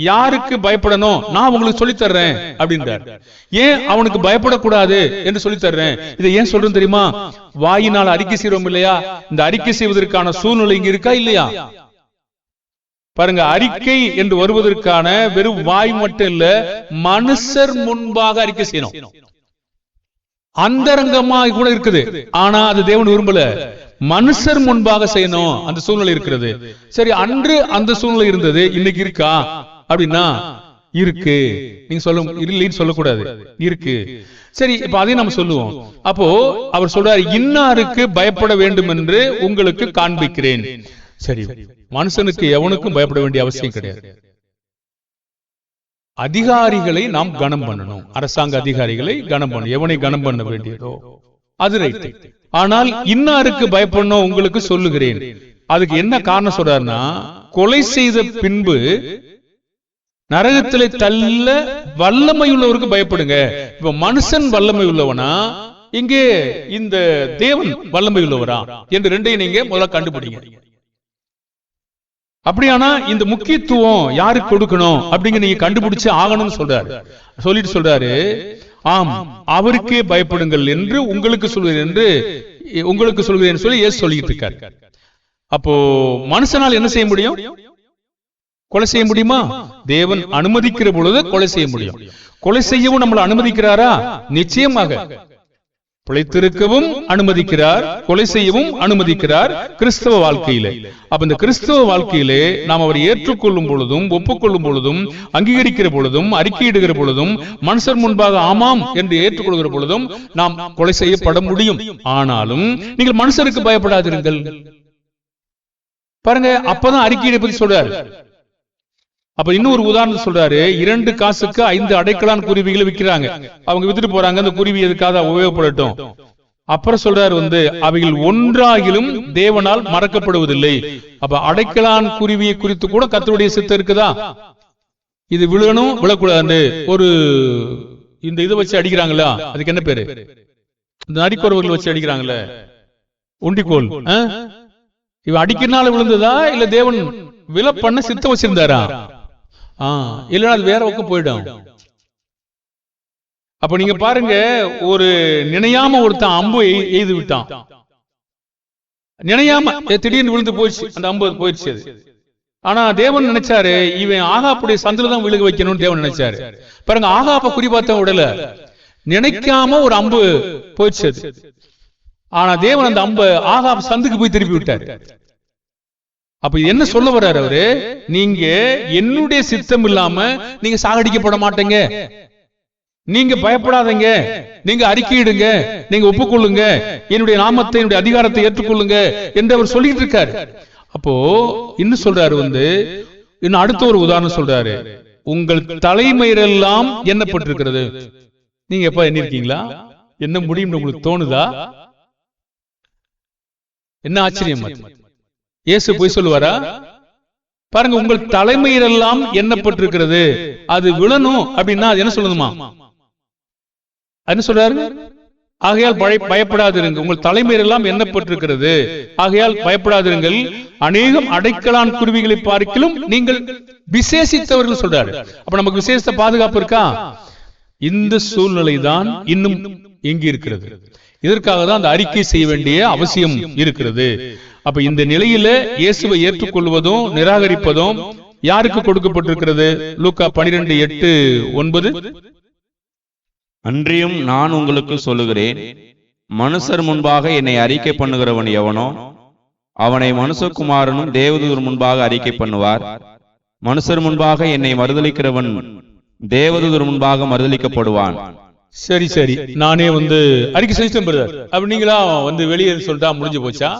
யாருக்கு பயப்படணும் நான் உங்களுக்கு சொல்லி தர்றேன் அப்படின்றார். ஏன் அவனுக்கு பயப்படக்கூடாது என்று சொல்லி தர்றேன். இதை ஏன் சொல்றேன் தெரியுமா? வாயினால் அறிக்கை செய்வோம் இல்லையா? இந்த அறிக்கை செய்வதற்கான சூழ்நிலை இங்க இருக்கா இல்லையா? பாருங்க, அறிக்கை என்று வருவதற்கான வெறும் வாய் மட்டும் இல்ல, மனுஷர் முன்பாக அறிக்கை செய்யணும். அந்தரங்கமாக கூட இருக்குது, ஆனா அது தேவன் விரும்பல. மனுஷர் முன்பாக செய்யணும், அந்த சூழ்நிலை இருக்கிறது. சரி, அன்று அந்த சூழ்நிலை இருந்தது, இன்னைக்கு இருக்கா அப்படின்னா இருக்கு. நீங்க சொல்ல இல்லைன்னு சொல்லக்கூடாது, இருக்கு. சரி, இப்ப அதையும் நம்ம சொல்லுவோம். அப்போ அவர் சொல்றாரு, இன்னாருக்கு பயப்பட வேண்டும் என்று உங்களுக்கு காண்பிக்கிறேன். சரி, மனுஷனுக்கு எவனுக்கும் பயப்பட வேண்டிய அவசியம் கிடையாது. அதிகாரிகளை நாம் கனம் பண்ணணும், அரசாங்க அதிகாரிகளை கனம் பண்ணணும். எவனை கனம் பண்ண வேண்டியதோ அது ரைட். ஆனால் இன்னாருக்கு பயப்படணும் உங்களுக்கு சொல்லுகிறேன். அதுக்கு என்ன காரணம் சொல்றாருன்னா, கொலை செய்த பின்பு நரகத்திலே தள்ள வல்லமை உள்ளவருக்கு பயப்படுங்க. இப்ப மனுஷன் வல்லமை உள்ளவனா, இங்கே இந்த தேவன் வல்லமை உள்ளவரா என்று ரெண்டையும் நீங்க முதல்ல கண்டுபிடிங்க. அப்படியானா இந்த முக்கியத்துவம் யாருக்கு கொடுக்கணும் அப்படிங்க நீங்க கண்டுபிடிச்சு ஆகணும்னு சொல்றாரு. சொல்லிட்டு சொல்றாரு, ஆம் அவருக்கே பயப்படுங்கள் என்று உங்களுக்கு சொல்கிறேன் சொல்லி இயேசு சொல்லிட்டு இருக்காரு. அப்போ மனுஷனால் என்ன செய்ய முடியும்? கொலை செய்ய முடியுமா? தேவன் அனுமதிக்கிற பொழுது கொலை செய்ய முடியும். கொலை செய்யவும் நம்மளை அனுமதிக்கிறாரா? நிச்சயமாக. பிழைத்திருக்கவும் அனுமதிக்கிறார், கொலை செய்யவும் அனுமதிக்கிறார் கிறிஸ்தவ வாழ்க்கையிலே. அப்ப இந்த கிறிஸ்தவ வாழ்க்கையிலே நாம் அவரை ஏற்றுக்கொள்ளும் பொழுதும், ஒப்புக்கொள்ளும் பொழுதும், அங்கீகரிக்கிற பொழுதும், அறிக்கையிடுகிற பொழுதும், மனுஷர் முன்பாக ஆமாம் என்று ஏற்றுக்கொள்கிற பொழுதும் நாம் கொலை செய்யப்பட முடியும். ஆனாலும் நீங்கள் மனுஷருக்கு பயப்படாதிருங்கள். பாருங்க, அப்பதான் அறிக்கையிட பத்தி சொல்றாரு. அப்ப இன்னொரு உதாரணம் சொல்றாரு. 2 காசுக்கு 5 அடைக்கலான் குருவிகளை விற்கிறாங்க. அவங்க வித்துட்டு போறாங்க, அந்த குருவி எதுக்காக உபயோகப்படட்டும். அப்புறம் சொல்றாரு, அவைகள் ஒன்றாகிலும் தேவனால் மறக்கப்படுவதில்லை. அப்ப அடைக்கலான் குருவியை குறித்து கூட கர்த்தருடைய சித்தம் இருக்குதா? இது விழணும் விழக்கூடாது ஒரு இந்த இதை வச்சு அடிக்கிறாங்களா, அதுக்கு என்ன பேரு? இந்த நரிக்குறவர்கள் வச்சு அடிக்கிறாங்கல்ல, உண்டிக்கோல். இவ அடிக்கிறனால விழுந்ததா இல்ல தேவன் விழ பண்ண சித்தம் வச்சிருந்தாரா? இல்லைன்னா அது வேற பக்கம் போயிடும். அப்ப நீங்க பாருங்க, ஒரு நினையாம ஒருத்தன் அம்பு எய்து விட்டான். நினையாம திடீர்னு விழுந்து போயிடுச்சு, அந்த அம்பு போயிடுச்சு. ஆனா தேவன் நினைச்சாரு, இவன் ஆகாப்புடைய சந்தில தான் விழுக வைக்கணும்னு தேவன் நினைச்சாரு. பாருங்க, ஆகாப்ப குறிப்பாத்த உடல நினைக்காம ஒரு அம்பு போயிடுச்சு. ஆனா தேவன் அந்த அம்பை ஆகாப் சந்துக்கு போய் திருப்பி விட்டாரு. அப்ப என்ன சொல்ல வர்றாரு அவரு? நீங்க என்னுடைய சித்தம் இல்லாம நீங்க சாகடிக்கப்பட மாட்டீங்க, நீங்க பயப்படாதீங்க, நீங்க அறிக்கையிடுங்க, நீங்க ஒப்புக்கொள்ளுங்க, என்னுடைய நாமத்தை, என்னுடைய அதிகாரத்தை ஏற்றுக்கொள்ளுங்க என்று அவர் சொல்லிட்டு இருக்காரு. அப்போ இன்னும் சொல்றாரு, இன்னும் அடுத்த ஒரு உதாரணம் சொல்றாரு. உங்கள் தலைமயிரெல்லாம் எண்ணப்பட்டிருக்கிறது. நீங்க எப்ப எண்ணிருக்கீங்களா? என்ன முடியும் உங்களுக்கு தோணுதா? என்ன ஆச்சரியம்! இயேசு போய் சொல்லுவாரா? பாருங்க, உங்கள் தலைமையிலெல்லாம் எண்ணப்பட்டிருக்கிறது, அது விழணும் அப்படின்னா அது என்ன சொல்லணுமா? என்ன சொல்றாரு? ஆகையால் பயப்படாதிருங்கள், உங்கள் தலைமையிலெல்லாம் எண்ணப்பட்டிருக்கிறது, ஆகையால் பயப்படாதிருங்கள், அநேகம் அடைக்கலான் குருவிகளை பார்க்கிலும் நீங்கள் விசேஷித்தவர்கள் சொல்றாரு. அப்ப நமக்கு விசேஷ பாதுகாப்பு இருக்கா? இந்த சூழ்நிலை தான் இன்னும் எங்கி இருக்கிறது. இதற்காக தான் அந்த அறிக்கை செய்ய வேண்டிய அவசியம் இருக்கிறது. அப்ப இந்த நிலையில இயேசுவை ஏற்றுக்கொள்வதும் நிராகரிப்பதும் யாருக்கு கொடுக்கப்பட்டிருக்கிறது? லூக்கா 12:8-9. அன்றியும் நான் உங்களுக்கு சொல்லுகிறேன், மனுஷர் முன்பாக என்னை அறிக்கை பண்ணுகிறவன் எவனோ அவனை மனுஷகுமாரனும் தேவதூதர் முன்பாக அறிக்கை பண்ணுவார். மனுஷர் முன்பாக என்னை மறுதலிக்கிறவன் தேவதூதர் முன்பாக மறுதலிக்கப்படுவான். சரி சரி, நானே அறிக்கை செஞ்சுட்டேன் பிரதர், அப்ப நீங்களா வெளியே சொல்லிட்டா முடிஞ்சு போச்சா?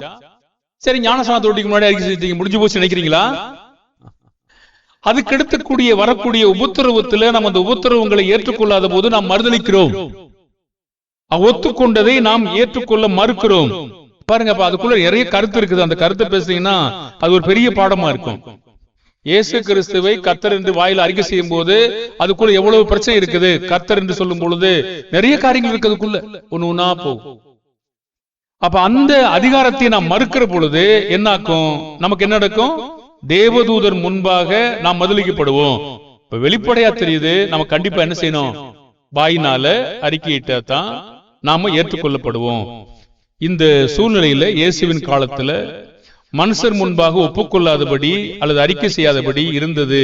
சரி, ஞானஸ்நான தொட்டிக்கு முன்னாடி அறிக்கை செஞ்சீங்க, முடிஞ்சு போச்சு நினைக்கிறீங்களா? அதுக்கு எடுத்துக்கூடிய வரக்கூடிய உபத்திரவத்துல நம்ம அந்த உபத்திரவங்களை ஏற்றுக்கொள்ளாத போது நாம் மறுதலிக்கிறோம். ஒத்துக்கொண்டதை நாம் ஏற்றுக்கொள்ள மறுக்கிறோம். பாருங்க, அப்ப அதுக்குள்ள நிறைய கருத்து இருக்குது. அந்த கருத்தை பேசுறீங்கன்னா அது ஒரு பெரிய பாடமா இருக்கும். இயேசு கிறிஸ்துவை கர்த்தர் என்று வாயில அறிக்கை செய்யும் போது அதுக்குள்ள எவ்வளவு பிரச்சனை இருக்குது. கர்த்தர் என்று சொல்லும் பொழுது நிறைய காரியங்கள் இருக்கிறதுக்குள்ள ஒண்ணு போகும். அப்ப அந்த அதிகாரத்தை நாம் மறுக்கிற பொழுது என்னாக்கும்? நமக்கு என்ன நடக்கும்? தேவதூதர் முன்பாக நாம் மறுதலிக்கப்படுவோம். இப்ப வெளிப்படையா தெரியுது, நம்ம கண்டிப்பா என்ன செய்யணும்? வாயினால அறிக்கையிட்டா தான் நாம ஏற்றுக்கொள்ளப்படுவோம். இந்த சூழ்நிலையில இயேசுவின் காலத்துல மனுஷர் முன்பாக ஒப்புக்கொள்ளாதபடி அல்லது அறிக்கை செய்யாதபடி இருந்தது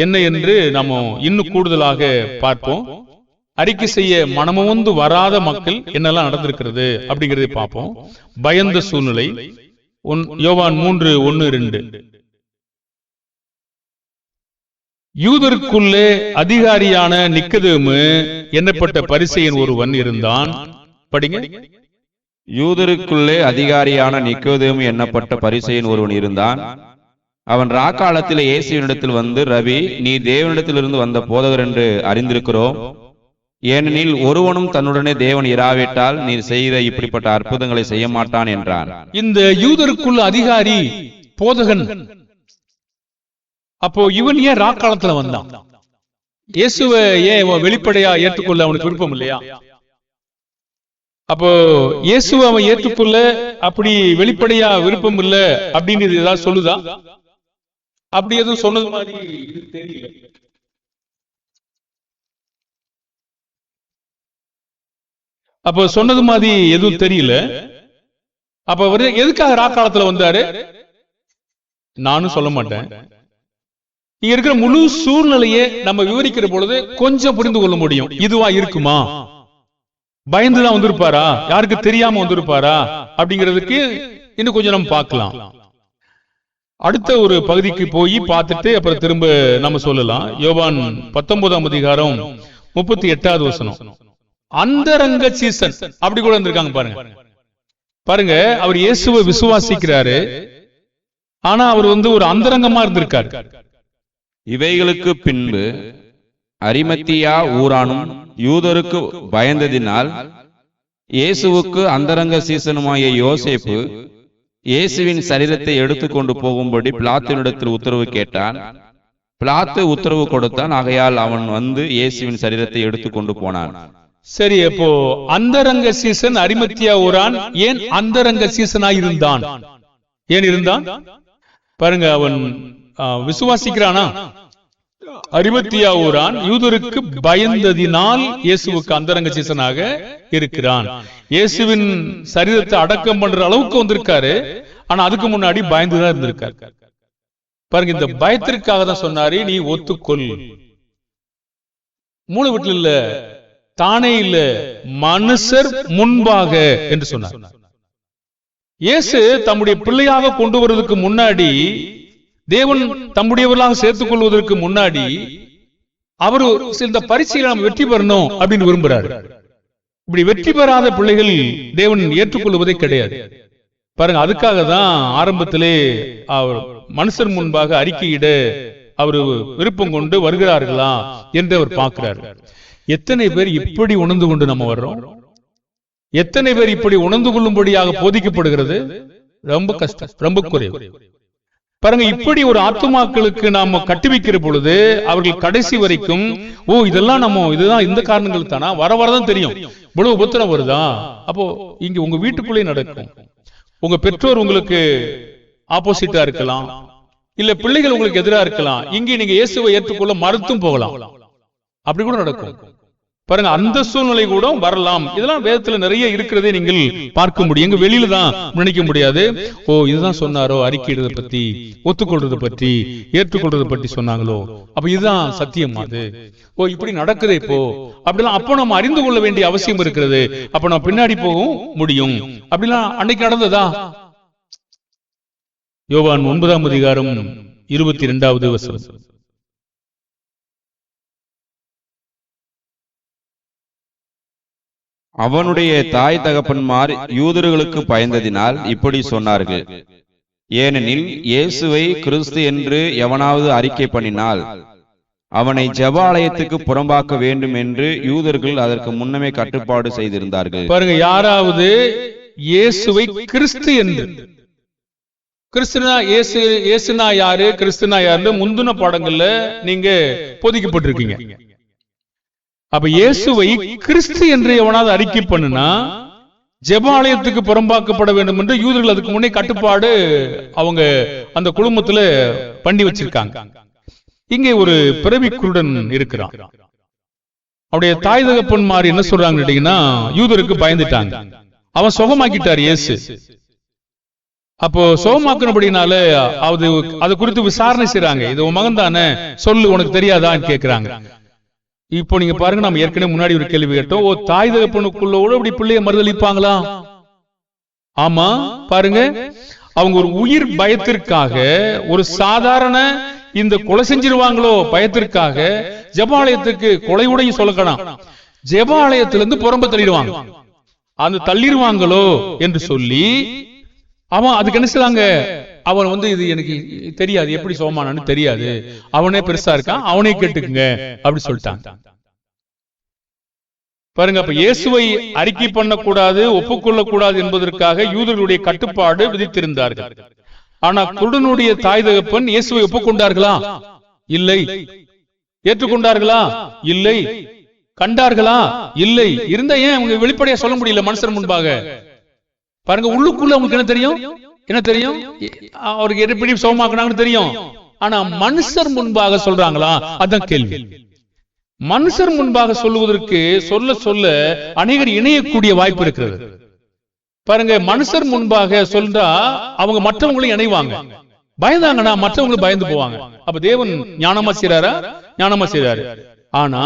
என்ன என்று நாம இன்னும் கூடுதலாக பார்ப்போம். அறிக்கை செய்ய மனமுவந்து வராத மக்கள் என்னெல்லாம் நடந்திருக்கிறது அப்படிங்கறதை பார்ப்போம். பயந்த சூழ்நிலை. யோவான் 3:1-2. யூதருக்குள்ளே அதிகாரியான நிக்கதேமு என்னப்பட்ட பரிசேயன் ஒருவன் இருந்தான். படிங்க. யூதருக்குள்ளே அதிகாரியான நிக்கோதேமு என்னப்பட்ட பரிசேயன் ஒருவன் இருந்தான். அவன் ராக்காலத்தில் இயேசுவினிடத்தில் வந்து, ரவி, நீ தேவனிடத்திலிருந்து வந்த போதகர் என்று அறிந்திருக்கிறோம். ஏனெனில் ஒருவனும் தன்னுடனே தேவன் இராவிட்டால் நீர் செய்த இப்படிப்பட்ட அற்புதங்களை செய்ய மாட்டான் என்றான். இந்த யூதருக்குள்ள அதிகாரி போதகன். அப்போ இவன் ஏன் ராக்காலத்துல வந்தான்? இயேசுவை ஏன் வெளிப்படையா ஏற்றுக்கொள்ள அவனுக்கு விருப்பம் இல்லையா? அப்போ இயேசுவை அவன் ஏற்றுக்கொள்ள அப்படி வெளிப்படையா விருப்பம் இல்ல அப்படின்னு ஏதாவது சொல்லுதா? அப்படி எதுவும் சொன்னது மாதிரி தெரியல. அப்ப சொன்னது மாதிரி எதுவும் தெரியல. அப்ப அவரு எதுக்காக ராக்காலத்துல வந்தாரு? நானும் சொல்ல மாட்டேன். இங்க இருக்கிற முழு சூழ்நிலையை நம்ம விவரிக்கிற பொழுது கொஞ்சம் புரிந்து கொள்ள முடியும். இதுவா இருக்குமா? பயந்துதான் வந்திருப்பாரா? யாருக்கு தெரியாம வந்திருப்பாரா? அப்படிங்கிறதுக்கு இன்னும் கொஞ்சம் நம்ம பார்க்கலாம். அடுத்த ஒரு பகுதிக்கு போய் பார்த்துட்டு அப்புறம் திரும்ப நம்ம சொல்லலாம். யோவான் 19:38. அந்தரங்க சீசன் அப்படி கூட வந்திருக்காங்க. பாருங்க, அவர் இயேசுவை விசுவாசிக்கிறாரு, ஆனா அவர் ஒரு அந்தரங்கமா இருந்திருக்காரு. இவைகளுக்கு பின்பு அரிமத்தியா ஊரானும் யூதருக்கு பயந்ததினால் இயேசுவுக்கு அந்தரங்க சீசனுமாய யோசேப்பு இயேசுவின் சரீரத்தை எடுத்துக்கொண்டு போகும்படி பிலாத்தினிடத்தில் உத்தரவு கேட்டான். பிலாத்து உத்தரவு கொடுத்தான். ஆகையால் அவன் வந்து இயேசுவின் சரீரத்தை எடுத்துக்கொண்டு போனான். சரி, அப்போ அந்தரங்க சீசன் அரிமத்தியா ஊரான் ஏன் அந்தரங்க சீசனா இருந்தான்? ஏன் இருந்தான்? பாருங்க, அவன் விசுவாசிக்கிறானா? அரிமத்தியா ஊரான் யூதருக்கு பயந்ததினால் இயேசுவுக்கு அந்தரங்க சீசனாக இருக்கிறான். இயேசுவின் சரீரத்தை அடக்கம் பண்ற அளவுக்கு வந்திருக்காரு, ஆனா அதுக்கு முன்னாடி பயந்துதான் இருந்திருக்காரு. பாருங்க, இந்த பயத்திற்காக தான் சொன்னாரு, நீ ஒத்துக்கொள். மூணு வீட்டுல இல்ல, தானே இல்ல, மனுஷர் முன்பாக என்று சொன்னார். இயேசு தம்முடைய பிள்ளையாக கொண்டு வருவதற்கு முன்னாடி, தேவன் தம்முடையவர்களாக சேர்த்துக் கொள்வதற்கு முன்னாடி அவர் இந்த பரீட்சையில நாம் வெற்றி பெறணும் அப்படின்னு விரும்புறாரு. இப்படி வெற்றி பெறாத பிள்ளைகள் தேவன் ஏற்றுக்கொள்வதே கிடையாது. பாருங்க, அதுக்காக தான் ஆரம்பத்திலே அவர் மனுஷர் முன்பாக அறிக்கையிட அவர் விருப்பம் கொண்டு வருகிறார்களா என்று அவர் பார்க்கிறார். எத்தனை பேர் இப்படி உணர்ந்து கொண்டு நம்ம வர்றோம்? எத்தனை பேர் இப்படி உணர்ந்து கொள்ளும்படியாக போதிக்கப்படுகிறது? ரொம்ப கஷ்டம், ரொம்ப குறைவு. பாருங்க, இப்படி ஒரு ஆத்துமாக்களுக்கு நாம கட்டுவிக்கிற பொழுது அவர்கள் கடைசி வரைக்கும் இதெல்லாம் நம்ம இதுதான் இந்த காரணங்கள் தானா, வர வரதான் தெரியும் இவ்வளவு உபத்திரம் வருதா. அப்போ இங்க உங்க வீட்டுக்குள்ளே நடக்கும். உங்க பெற்றோர் உங்களுக்கு ஆப்போசிட்டா இருக்கலாம், இல்ல பிள்ளைகள் உங்களுக்கு எதிராக இருக்கலாம். இங்கே நீங்க இயேசுவை ஏற்றுக்கொள்ள மறுத்தும் போகலாம். அப்படி கூட நடக்கும். பாருங்க, அந்த சூழ்நிலை கூட வரலாம். இதெல்லாம் வேதத்துல நிறைய இருக்கிறதே நீங்கள் பார்க்க முடியும். எங்க வெளியில தான் நினைக்க முடியாது. இதுதான் சொன்னாரோ, அறிக்கையிடுறதை பத்தி, ஒத்துக்கொள்றதை பற்றி, ஏற்றுக்கொள்றதை பற்றி சொன்னாங்களோ, அப்ப இதுதான் சத்தியம். அது இப்படி நடக்குது இப்போ அப்படிலாம் அப்போ நம்ம அறிந்து கொள்ள வேண்டிய அவசியம் இருக்கிறது. அப்ப நம்ம பின்னாடி போகவும் முடியும். அப்படிலாம் அன்னைக்கு நடந்ததா? யோவான் 9ஆம் அதிகாரம் 22வது வசனம். அவனுடைய தாய் தகப்பன்மார் யூதர்களுக்கு பயந்ததினால் இப்படி சொன்னார்கள். ஏனெனில் இயேசுவை கிறிஸ்து என்று எவனாவது அறிக்கை பண்ணினால் அவனை ஜெபாலயத்துக்கு புறம்பாக்க வேண்டும் என்று யூதர்கள் அதற்கு முன்னமே கட்டுப்பாடு செய்திருந்தார்கள். பாருங்க, யாராவது இயேசுவை கிறிஸ்து என்று, கிறிஸ்துனா இயேசுனா யாரு, கிறிஸ்துனா யாரு முந்தின பாடங்கள்ல நீங்க போதிக்கப்பட்டிருக்கீங்க. அப்ப இயேசுவை கிறிஸ்து என்று எவனாவது அறிக்கை பண்ணுனா ஜெபாலயத்துக்கு புறம்பாக்கப்பட வேண்டும் என்று யூதர்கள் அதுக்கு முன்னே கட்டுப்பாடு அவங்க அந்த குழுமத்துல பண்ணி வச்சிருக்காங்க. இங்கே ஒரு பிறவி குருடன் இருக்கிறான். அவருடைய தாய் தகப்பன்மார் என்ன சொல்றாங்க கேட்டீங்கன்னா, யூதருக்கு பயந்துட்டாங்க. அவன் சுகமாக்கிட்டார் இயேசு. அப்போ சுகமாக்குனபடினால அது குறித்து விசாரணை செய்யறாங்க. இது உன் மகன் தானே, சொல்லு, உனக்கு தெரியாதான்னு கேட்கிறாங்க. இப்போ நீங்க பாருங்க, நம்ம ஏற்கனவே முன்னாடி ஒரு கேள்வி கேட்டோம். தாய் தகப்பனுக்குள்ளோட இப்படி பிள்ளைய மறுதளிப்பாங்களா? ஆமா, பாருங்க, அவங்க ஒரு உயிர் பயத்திற்காக, ஒரு சாதாரண இந்த கொலை செஞ்சிருவாங்களோ பயத்திற்காக ஜெபாலயத்துக்கு கொலை உடையும் சொல்லலாம், ஜெபாலயத்திலிருந்து புறம்ப தள்ளிடுவாங்க. அந்த தள்ளிடுவாங்களோ என்று சொல்லி அவன் அதுக்கு என்ன செய்வாங்க, அவன் இது எனக்கு தெரியாது, எப்படி சோமானு தெரியாது, அவனே பெருசா இருக்கான், அவனே கேட்டுக்குங்க அப்படி சொல்லிட்டாங்க. பாருங்க, அப்ப இயேசுவை அறிக்கை பண்ணக்கூடாது, ஒப்புக்கொள்ளக்கூடாது என்பதற்காக யூதர்களுடைய கட்டுப்பாடு விதித்திருந்தார்கள். ஆனா குருடனுடைய தாய் தகப்பன் இயேசுவை ஒப்புக்கொண்டார்களா? இல்லை. ஏற்றுக்கொண்டார்களா? இல்லை. கண்டார்களா? இல்லை. இருந்தா ஏன் அவங்க வெளிப்படையா சொல்ல முடியல மனுஷர் முன்பாக? பாருங்க, உள்ளுக்குள்ள அவங்களுக்கு என்ன தெரியும், என்ன தெரியும், அவருக்கு எப்படி சோமாக்குனாங்கன்னு தெரியும். ஆனா மனுஷர் முன்பாக சொல்றாங்களா? அதான் கேள்வி. மனுஷர் முன்பாக சொல்லுவதற்கு சொல்ல சொல்ல அநேகர் இணையக்கூடிய வாய்ப்பு இருக்கிறது. பாருங்க, மனுஷர் முன்பாக சொல்றா அவங்க மற்றவங்களையும் இணைவாங்க. பயந்தாங்கன்னா மற்றவங்களும் பயந்து போவாங்க. அப்ப தேவன் ஞானமா செய்றாரா? ஞானமா செய்றாரு. ஆனா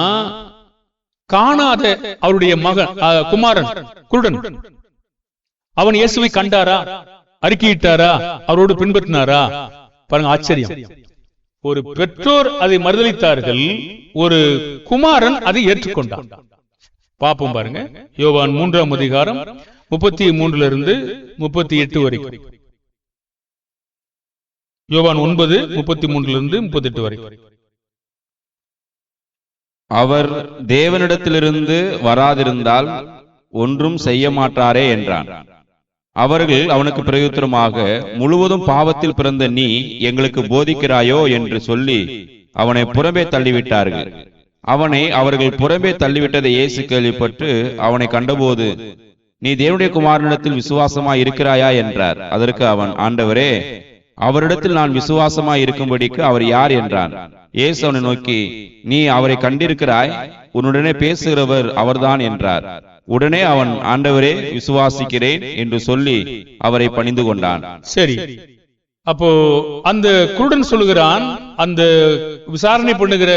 காணாத அவருடைய மகன் குமாரன் குருடன், அவன் இயேசுவை கண்டாரா? அறிக்கையிட்டாரா? அவரோடு பின்பற்றினாரா? பாருங்க, ஆச்சரியம். ஒரு பெற்றோர் அதை மறுதலித்தார்கள், ஒரு குமாரன் அதை ஏற்றுக்கொண்டான். பாப்போம் பாருங்க, யோவான் 3ஆம் அதிகாரம் 33 38 வரைக்கும். யோவான் 9:33 38 வரைக்கும். அவர் தேவனிடத்திலிருந்து வராதிருந்தால் ஒன்றும் செய்ய மாட்டாரே என்றான். அவர்கள் அவனுக்கு பிரயுத்தரமாக, முழுவதும் பாவத்தில் பிறந்த நீ எங்களுக்கு போதிக்கிறாயோ என்று சொல்லி அவனை புறம்பே தள்ளிவிட்டார்கள். அவனை அவர்கள் புறம்பே தள்ளிவிட்டதை இயேசு கேள்விப்பட்டு அவனை கண்டபோது, நீ தேவனுடைய குமாரனிடத்தில் விசுவாசமாய் இருக்கிறாயா என்றார். அதற்கு அவன், ஆண்டவரே, அவரிடத்தில் நான் விசுவாசமாய் இருக்கும்படிக்கு அவர் யார் என்றான். இயேசு அவனை நோக்கி, நீ அவரை கண்டிருக்கிறாய், உன்னுடனே பேசுகிறவர் அவர்தான் என்றார். உடனே அவன், ஆண்டவரே, விசுவாசிக்கிறேன் என்று சொல்லி அவரை பணிந்து கொண்டான். சரி, அப்போ அந்த குருடன் சொல்லுகிறான், அந்த விசாரணை பண்ணுகிற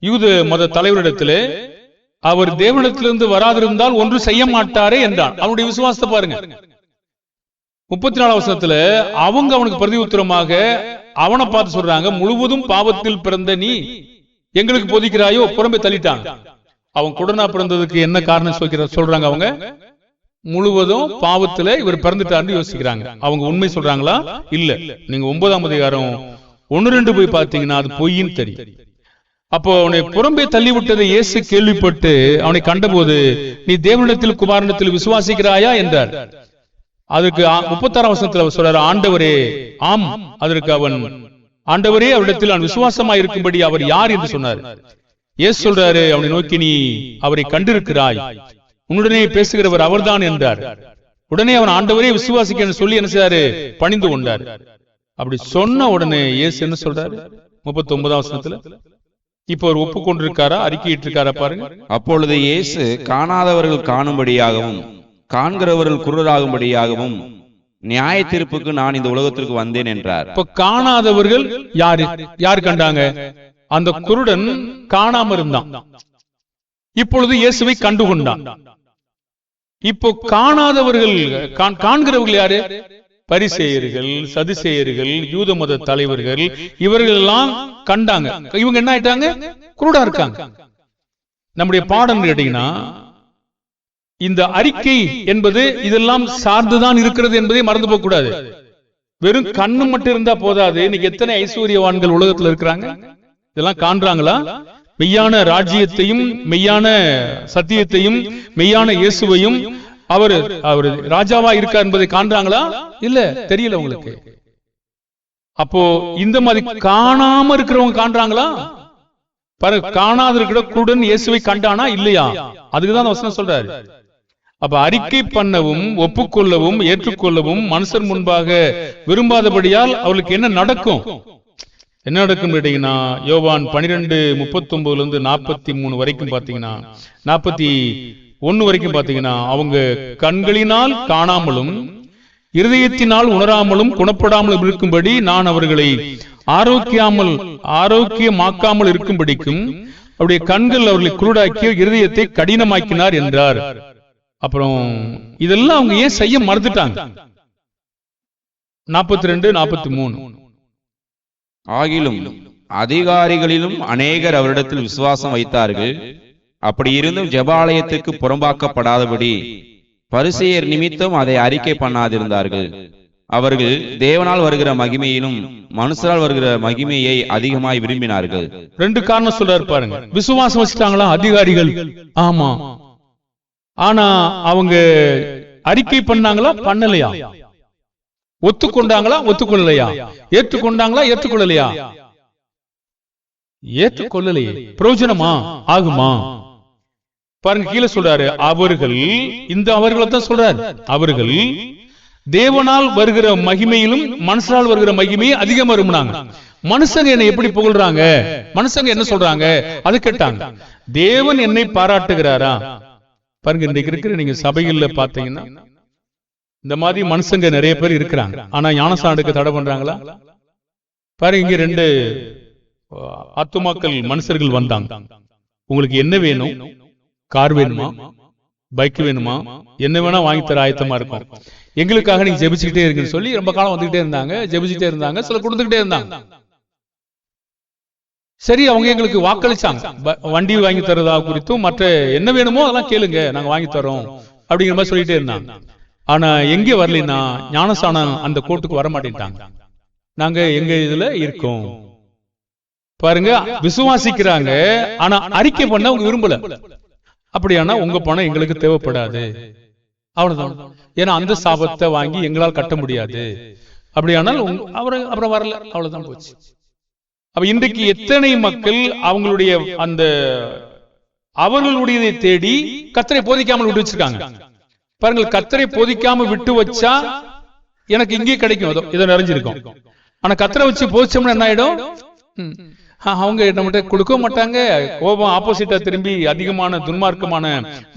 யூத மத தலைவரிடத்திலே, அவர் தேவனிடத்திலிருந்து வராதிருந்தால் ஒன்று செய்ய மாட்டாரே என்றான். அவனுடைய விசுவாசத்தை பாருங்க. 34 வசனத்துல அவங்க அவனுக்கு பிரதி உத்தரமாக அவனை பார்த்து சொல்றாங்க, முழுவதும் பாவத்தில் பிறந்த நீ எங்களுக்கு போதிக்கிறாயோ? புறம்பே தள்ளிட்டாங்க. அவன் குருடனா பிறந்ததுக்கு என்ன காரணம் சொல்றாங்க? அவங்க முழுவதும் பாவத்துல இவர் பிறந்துட்டாருன்னு யோசிக்கிறாங்க. அவங்க உண்மை சொல்றாங்களா? இல்ல. நீங்க 9ஆம் அதிகாரம் 1-2 போய் பார்த்தீங்கன்னா அது பொய்ன்னு தெரியும். அப்போ அவனை புறம்பே தள்ளிவிட்டதை இயேசு கேள்விப்பட்டு அவனை கண்டபோது, நீ தேவனிடத்தில் குமாரனிடத்தில் விசுவாசிக்கிறாயா என்றார். அதுக்கு 36 வசனத்துல சொல்றாரு, ஆண்டவரே, ஆம். அதற்கு அவன், ஆண்டவரே, அவரிடத்தில் நான் விசுவாசமாய் இருக்கும்படி அவர் யார் என்று சொன்னார். இயேசு சொல்றாரு, அவனை நோக்கி, நீ அவரை கண்டிருக்கிறாய், உன்னுடனே பேசுகிறவர் அவர்தான் என்றார். உடனே அவன் ஆண்டவரே விசுவாசிக்க சொல்லி என்ன செய்தாரு, பணிந்து கொண்டார். அப்படி சொன்ன உடனே இயேசு என்ன சொல்றாரு 39 வசனத்துல, இப்ப அவர் ஒப்புக்கொண்டிருக்காரா, அறிக்கையிட்டு இருக்காரா பாருங்க. அப்பொழுது இயேசு காணாதவர்கள் காணும்படியாகவும் காண்கிறவர்கள் குருடராகும்படியாகவும் நியாய தீர்ப்புக்கு நான் இந்த உலகத்திற்கு வந்தேன் என்றார். இப்ப காணாதவர்கள் யாரு? யார் கண்டாங்க? அந்த குருடன் காணாம இருந்தான், இப்பொழுது இயேசுவை கண்டுகொண்டான். இப்போ காணாதவர்கள் காண்கிறவர்கள் யாரு? பரிசேயர்கள், சதுசேயர்கள், யூத மத தலைவர்கள், இவர்கள் எல்லாம் கண்டாங்க. இவங்க என்ன ஆயிட்டாங்க? குருடா இருக்காங்க. நம்முடைய பாடம் கேட்டீங்கன்னா, இந்த அறிக்கை என்பது இதெல்லாம் சார்ந்துதான் இருக்கிறது என்பதை மறந்து போக கூடாது. வெறும் கண்ணு மட்டும் இருந்தா போதாது. இன்னைக்கு எத்தனை ஐஸ்வர்யவான்கள் உலகத்துல இருக்கிறாங்க, இதெல்லாம் காண்றாங்களா? மெய்யான ராஜ்யத்தையும் மெய்யான சத்தியத்தையும் மெய்யான இயேசுவையும் அவர் ராஜாவா இருக்கார் என்பதை காண்றாங்களா? இல்ல, தெரியல உங்களுக்கு. அப்போ இந்த மாதிரி காணாம இருக்கிறவங்க காண்றாங்களா? பாருங்க, காணாத இருக்கிற குருடன் இயேசுவை கண்டானா இல்லையா? அதுக்குதான் வசனம் சொல்றாரு. அப்ப அறிக்கை பண்ணவும் ஒப்புக்கொள்ளவும் ஏற்றுக்கொள்ளவும் மனுஷர் முன்பாக விரும்பாதபடியால் அவர்களுக்கு என்ன நடக்கும்? என்ன நடக்கும் கேட்டீங்கன்னா, யோவான் 12:39 43 வரைக்கும் பாத்தீங்கன்னா, 41 வரைக்கும் பாத்தீங்கன்னா, அவங்க கண்களினால் காணாமலும் இருதயத்தினால் உணராமலும் குணப்படாமலும் இருக்கும்படி நான் அவர்களை ஆரோக்கியமாக்காமல் இருக்கும்படிக்கும் அவருடைய கண்கள் அவர்களை குருடாக்கி இருதயத்தை கடினமாக்கினார் என்றார். அப்புறம் இதெல்லாம் அவங்க ஏன் செய்ய மறுத்துட்டாங்க? 42, 43. ஆகிலும் அதிகாரிகளிலும் அநேகர் அவரிடத்தில் விசுவாசம் வைத்தார்கள். அப்படி இருந்தும் ஜெபாலயத்துக்கு புறம்பாக்கப்படாதபடி பரிசேயர் நிமித்தம் அதை அறிக்கை பண்ணாதிருந்தார்கள். அவர்கள் தேவனால் வருகிற மகிமையிலும் மனுஷரால் வருகிற மகிமையை அதிகமாய் விரும்பினார்கள். 2 காரணம் சொல்றாரு பாருங்க. விசுவாசம் வச்சுட்டாங்களா அதிகாரிகள்? ஆமா. ஆனா அவங்க அறிக்கை பண்ணாங்களா, பண்ணலையா? ஒத்துக்கொண்டாங்களா, ஒத்துக்கொள்ளலையா? ஏற்றுக்கொண்டாங்களா, ஏற்றுக்கொள்ளலையா? ஏற்றுக்கொள்ளலையே. பிரயோஜனமா ஆகுமா? பாருங்க, கீழே சொல்றாரு, அவர்கள், இந்த அவர்களை தான் சொல்றாரு, அவர்கள் தேவனால் வருகிற மகிமையிலும் மனுஷனால் வருகிற மகிமையை அதிகமா விரும்பினாங்க. மனுஷங்க என்னை எப்படி புகழ்றாங்க, மனுஷங்க என்ன சொல்றாங்க, அது கேட்டாங்க. தேவன் என்னை பாராட்டுகிறாரா? பாருங்க, இன்றைக்கு இருக்கிற நீங்க சபைகள்ல பாத்தீங்கன்னா இந்த மாதிரி மனுஷங்க நிறைய பேர் இருக்கிறாங்க. ஆனா ஞானஸ்நானத்துக்கு தடை பண்றாங்களா? பாருங்க, இங்க 2 ஆத்துமாக்கள் மனுஷர்கள் வந்தாங்க. உங்களுக்கு என்ன வேணும்? கார் வேணுமா, பைக் வேணுமா, என்ன வேணா வாங்கி தர ஆயத்தமா இருக்கும், எங்களுக்காக நீங்க ஜெபிச்சுக்கிட்டே இருக்குன்னு சொல்லி ரொம்ப காலம் வந்துகிட்டே இருந்தாங்க, ஜெபிச்சுட்டே இருந்தாங்க, சில கொடுத்துக்கிட்டே இருந்தாங்க. சரி, அவங்க எங்களுக்கு வாக்களிச்சாங்க, வண்டி வாங்கி தரதா குறித்தும் மற்ற என்ன வேணுமோ அதெல்லாம் கேளுங்க, நாங்க வாங்கி தரோம் அப்படிங்கிற மாதிரி சொல்லிட்டே இருந்தாங்க. ஆனா எங்க வரலன்னா ஞானஸ்நானம் அந்த கோட்டுக்கு வர மாட்டேன்ட்டாங்க. நாங்க எங்க இதுல இருக்கோம். பாருங்க, விசுவாசிக்கிறாங்க, ஆனா அறிக்கை பண்ண அவங்க விரும்பல. அப்படியானா உங்க பணம் எங்களுக்கு தேவைப்படாது, அவ்வளவுதான். ஏன்னா அந்த சாபத்தை வாங்கி எங்களால் கட்ட முடியாது. அப்படியானால் அப்புறம் வரல, அவ்வளவுதான் போச்சு. அப்ப இன்றைக்கு எத்தனை மக்கள் அவங்களுடைய அந்த அவர்களுடையதை தேடி கர்த்தரை போதிக்காமல் விட்டு வச்சிருக்காங்க. பாருங்கள், கர்த்தரை போதிக்காம விட்டு வச்சா எனக்கு இங்கே கிடைக்கும், இதை நிறைஞ்சிருக்கும். ஆனா கர்த்தரை வச்சு போதிச்சோம்னா என்ன ஆயிடும்? அவங்க நம்மகிட்ட கொடுக்க மாட்டாங்க, கோபம் ஆப்போசிட்டா திரும்பி அதிகமான துன்மார்க்கமான